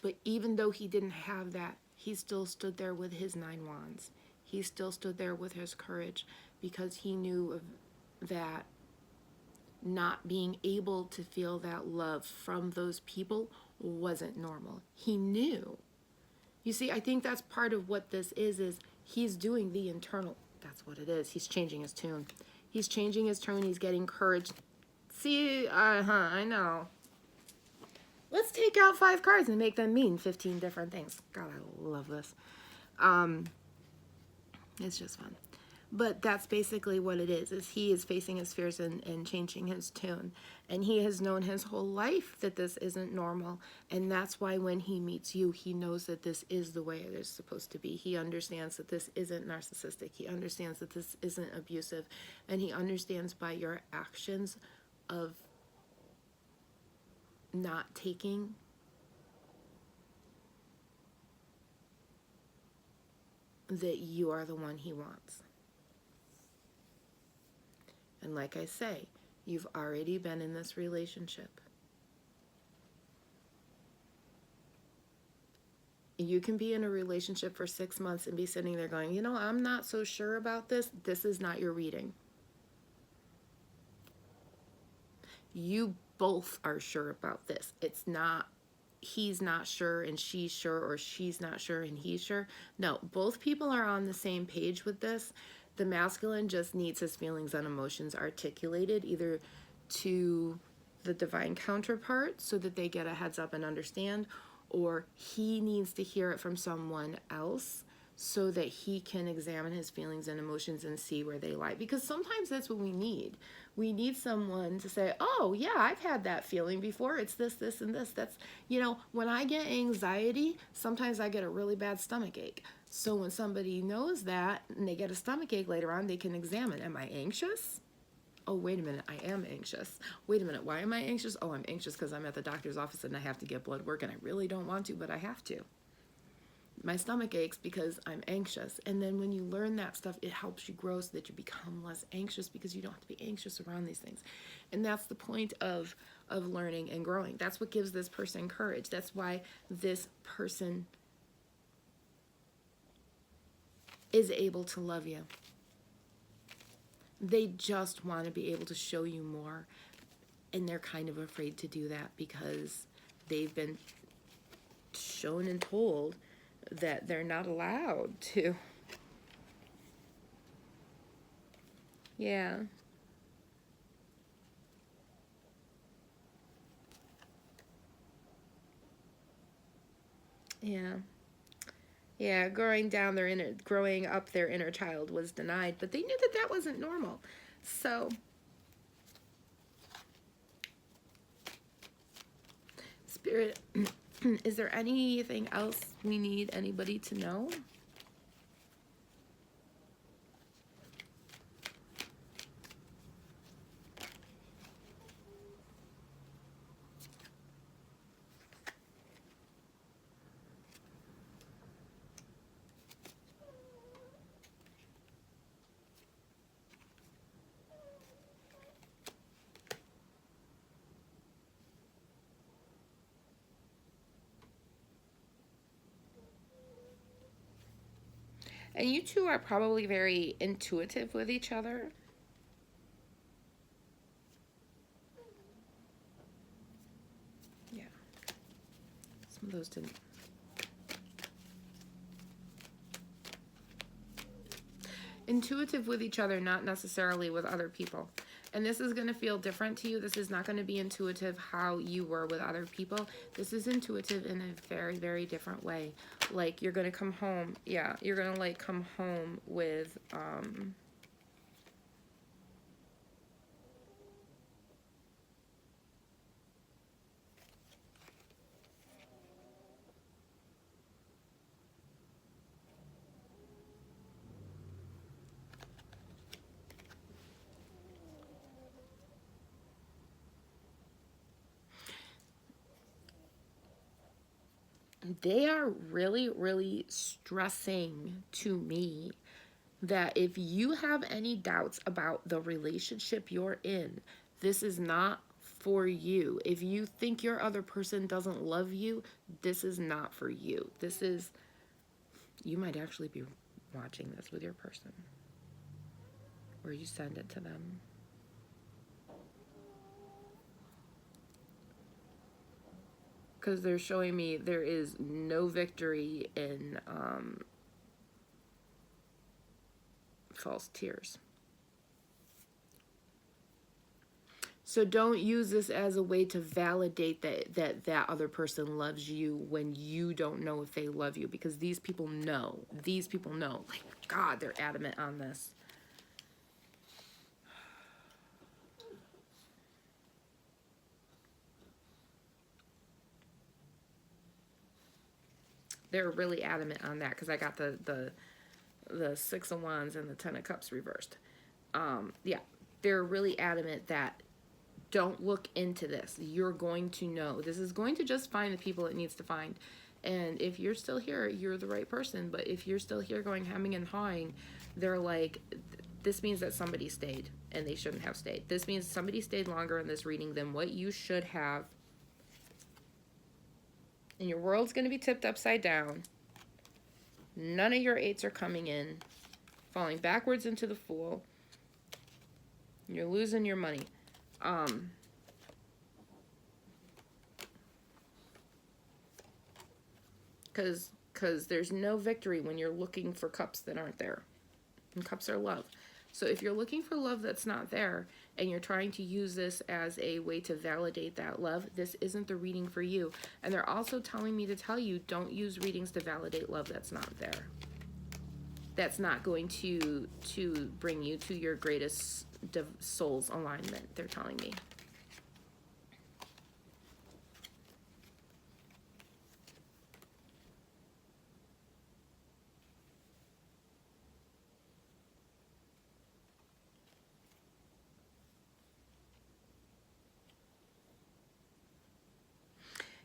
But even though he didn't have that, he still stood there with his 9 wands. He still stood there with his courage because he knew that not being able to feel that love from those people wasn't normal. He knew. You see, I think that's part of what this is he's doing the internal. That's what it is. He's changing his tune. He's changing his tone. He's getting courage. See, I know. Let's take out 5 cards and make them mean 15 different things. God, I love this. It's just fun. But that's basically what it is he is facing his fears and changing his tune. And he has known his whole life that this isn't normal. And that's why when he meets you, he knows that this is the way it is supposed to be. He understands that this isn't narcissistic. He understands that this isn't abusive. And he understands by your actions of not taking that you are the one he wants. And like I say, you've already been in this relationship. You can be in a relationship for 6 months and be sitting there going, you know, I'm not so sure about this. This is not your reading. You both are sure about this. It's not he's not sure and she's sure, or she's not sure and he's sure. No, both people are on the same page with this. The masculine just needs his feelings and emotions articulated either to the divine counterpart so that they get a heads up and understand, or he needs to hear it from someone else so that he can examine his feelings and emotions and see where they lie. Because sometimes that's what we need. We need someone to say, oh, yeah, I've had that feeling before. It's this, this, and this. That's, you know, when I get anxiety, sometimes I get a really bad stomach ache. So when somebody knows that and they get a stomach ache later on, they can examine, am I anxious? Oh, wait a minute, I am anxious. Wait a minute, why am I anxious? Oh, I'm anxious because I'm at the doctor's office and I have to get blood work and I really don't want to, but I have to. My stomach aches because I'm anxious. And then when you learn that stuff, it helps you grow so that you become less anxious because you don't have to be anxious around these things. And that's the point of learning and growing. That's what gives this person courage. That's why this person is able to love you. They just want to be able to show you more. And they're kind of afraid to do that because they've been shown and told that they're not allowed to. Yeah. Yeah. Yeah, growing up their inner child was denied, but they knew that that wasn't normal. So, Spirit, is there anything else we need anybody to know? And you two are probably very intuitive with each other. Yeah. Some of those didn't. Intuitive with each other, not necessarily with other people. And this is going to feel different to you. This is not going to be intuitive how you were with other people. This is intuitive in a very, very different way. Like, you're going to come home. Yeah, you're going to, like, come home with, they are really, really stressing to me that if you have any doubts about the relationship you're in, this is not for you. If you think your other person doesn't love you, this is not for you. This is, you might actually be watching this with your person, or you send it to them. Because they're showing me there is no victory in false tears. So don't use this as a way to validate that other person loves you when you don't know if they love you, because these people know. These people know. Like, God, they're adamant on this. They're really adamant on that, because I got the Six of Wands and the Ten of Cups reversed. Yeah, they're really adamant that don't look into this. You're going to know. This is going to just find the people it needs to find. And if you're still here, you're the right person. But if you're still here going hemming and hawing, they're like, this means that somebody stayed and they shouldn't have stayed. This means somebody stayed longer in this reading than what you should have. And your world's going to be tipped upside down. None of your eights are coming in. Falling backwards into the Fool. You're losing your money. Because there's no victory when you're looking for cups that aren't there. And cups are love. So if you're looking for love that's not there, and you're trying to use this as a way to validate that love, this isn't the reading for you. And they're also telling me to tell you, don't use readings to validate love that's not there. That's not going to bring you to your greatest soul's alignment, they're telling me.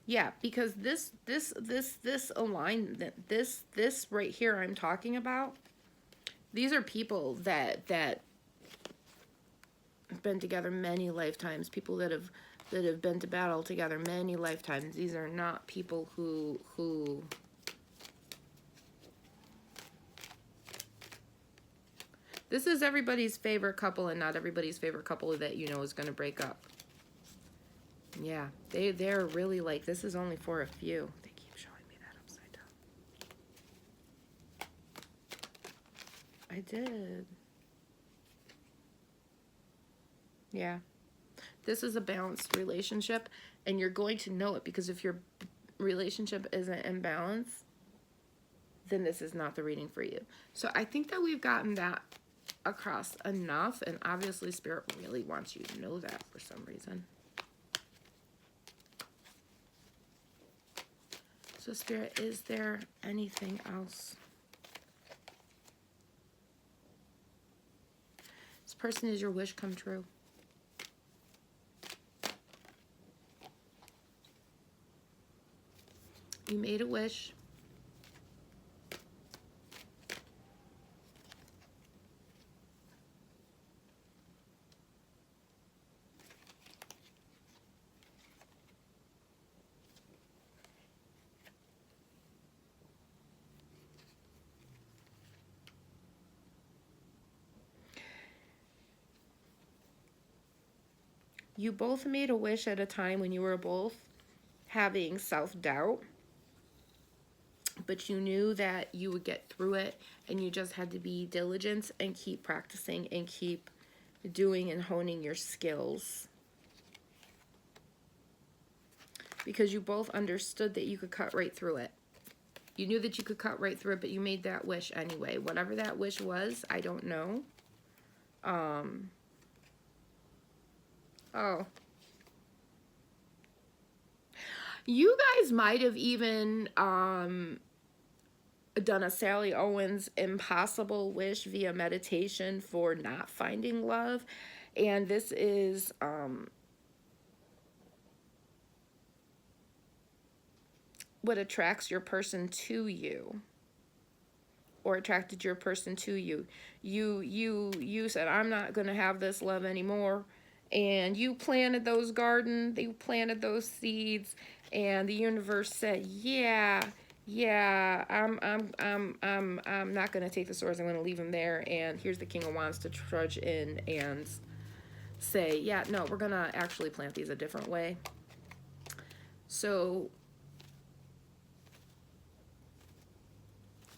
Yeah, because this alignment, this right here I'm talking about, these are people that have been together many lifetimes, people that have been to battle together many lifetimes. These are not people who this is everybody's favorite couple, and not everybody's favorite couple that you know is going to break up. Yeah, they're really like, this is only for a few. They keep showing me that upside down. I did. Yeah. This is a balanced relationship, and you're going to know it, because if your relationship isn't in balance, then this is not the reading for you. So I think that we've gotten that across enough, and obviously Spirit really wants you to know that for some reason. So Spirit, is there anything else? This person is your wish come true. You made a wish. You both made a wish at a time when you were both having self-doubt, but you knew that you would get through it, and you just had to be diligent and keep practicing and keep doing and honing your skills. Because you both understood that you could cut right through it. You knew that you could cut right through it, but you made that wish anyway. Whatever that wish was, I don't know. Oh. You guys might have even done a Sally Owens impossible wish via meditation for not finding love. And this is what attracts your person to you, or attracted your person to you. You said, I'm not going to have this love anymore, and you planted those gardens, you planted those seeds, and the universe said, yeah, I'm not going to take the swords, I'm going to leave them there, and here's the King of Wands to trudge in and say, yeah, no, we're going to actually plant these a different way. So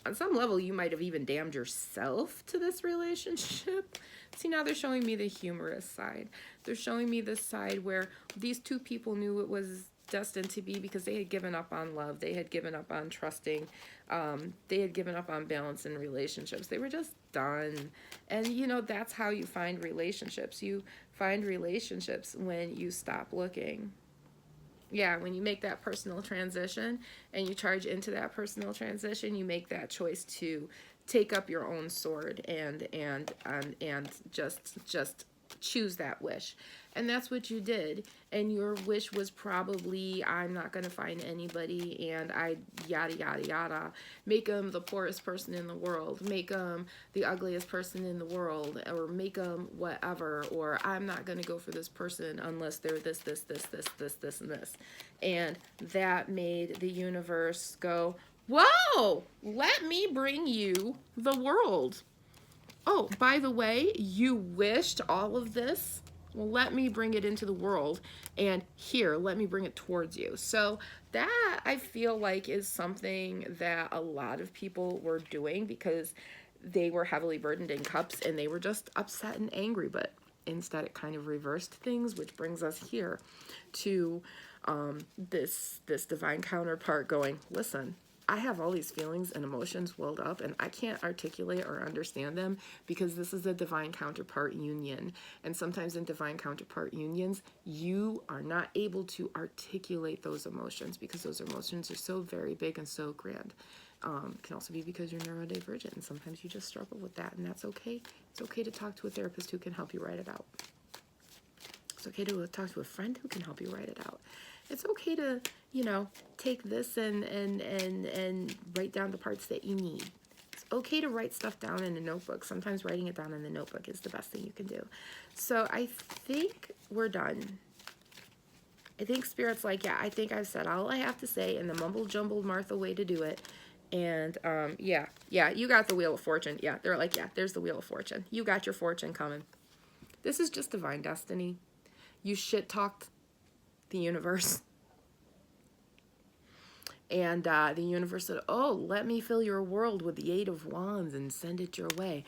on some level, you might have even damned yourself to this relationship. See, now they're showing me the humorous side. They're showing me the side where these two people knew it was destined to be, because they had given up on love. They had given up on trusting. They had given up on balance in relationships. They were just done. And, you know, that's how you find relationships. You find relationships when you stop looking. Yeah, when you make that personal transition and you charge into that personal transition, you make that choice to take up your own sword and just choose that wish. And that's what you did. And your wish was probably, I'm not going to find anybody, and I yada yada yada. Make them the poorest person in the world, make them the ugliest person in the world, or make them whatever, or I'm not going to go for this person unless they're this and this. And that made the universe go, whoa, let me bring you the world. Oh, by the way, you wished all of this? Well, let me bring it into the world, and here, let me bring it towards you. So that, I feel like, is something that a lot of people were doing because they were heavily burdened in cups and they were just upset and angry. But instead, it kind of reversed things, which brings us here to this divine counterpart going, listen, I have all these feelings and emotions welled up, and I can't articulate or understand them because this is a divine counterpart union. And sometimes in divine counterpart unions, you are not able to articulate those emotions because those emotions are so very big and so grand. It can also be because you're neurodivergent, and sometimes you just struggle with that, and that's okay. It's okay to talk to a therapist who can help you write it out. It's okay to talk to a friend who can help you write it out. It's okay to, you know, take this and write down the parts that you need. It's okay to write stuff down in a notebook. Sometimes writing it down in the notebook is the best thing you can do. So I think we're done. I think Spirit's like, yeah, I think I've said all I have to say in the mumble-jumbled Martha way to do it. And, yeah, you got the Wheel of Fortune. Yeah, they're like, yeah, there's the Wheel of Fortune. You got your fortune coming. This is just divine destiny. You shit-talked the universe. And the universe said, oh, let me fill your world with the 8 of Wands and send it your way.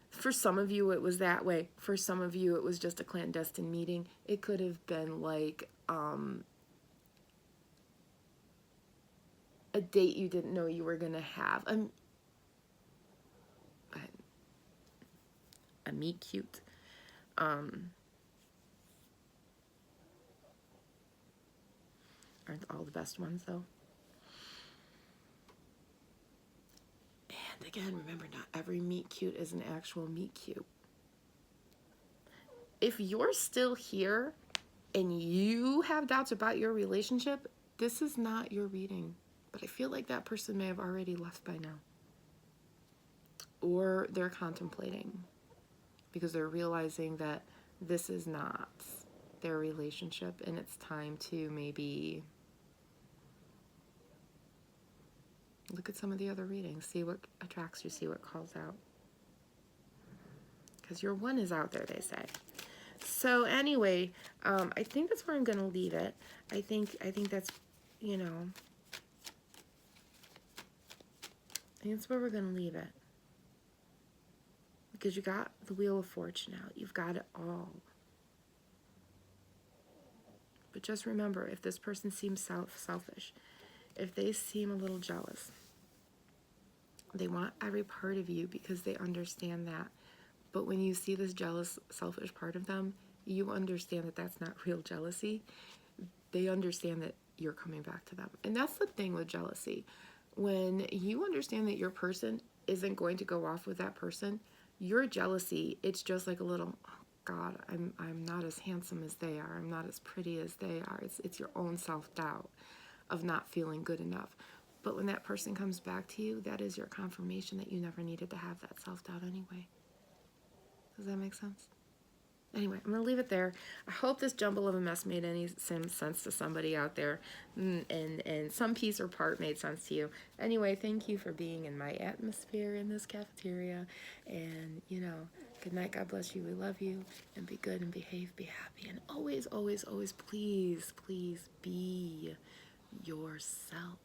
For some of you, it was that way. For some of you, it was just a clandestine meeting. It could have been like a date you didn't know you were going to have. A meet cute. Aren't all the best ones, though? And again, remember, not every meet cute is an actual meet cute. If you're still here and you have doubts about your relationship, this is not your reading. But I feel like that person may have already left by now. Or they're contemplating because they're realizing that this is not their relationship and it's time to maybe look at some of the other readings, see what attracts you, see what calls out. Because your one is out there, they say. So anyway, I think that's where I'm going to leave it. I think that's, you know, I think that's where we're going to leave it. Because you got the Wheel of Fortune out. You've got it all. But just remember, if this person seems selfish, if they seem a little jealous, they want every part of you because they understand that. But when you see this jealous, selfish part of them, you understand that that's not real jealousy. They understand that you're coming back to them. And that's the thing with jealousy. When you understand that your person isn't going to go off with that person, your jealousy, it's just like a little, oh God, I'm not as handsome as they are. I'm not as pretty as they are. It's your own self-doubt of not feeling good enough. But when that person comes back to you, that is your confirmation that you never needed to have that self-doubt anyway. Does that make sense? Anyway, I'm going to leave it there. I hope this jumble of a mess made any sense to somebody out there, and some piece or part made sense to you. Anyway, thank you for being in my atmosphere in this cafeteria, and, you know, good night, God bless you, we love you, and be good and behave, be happy, and always, always, always, please, please be yourself.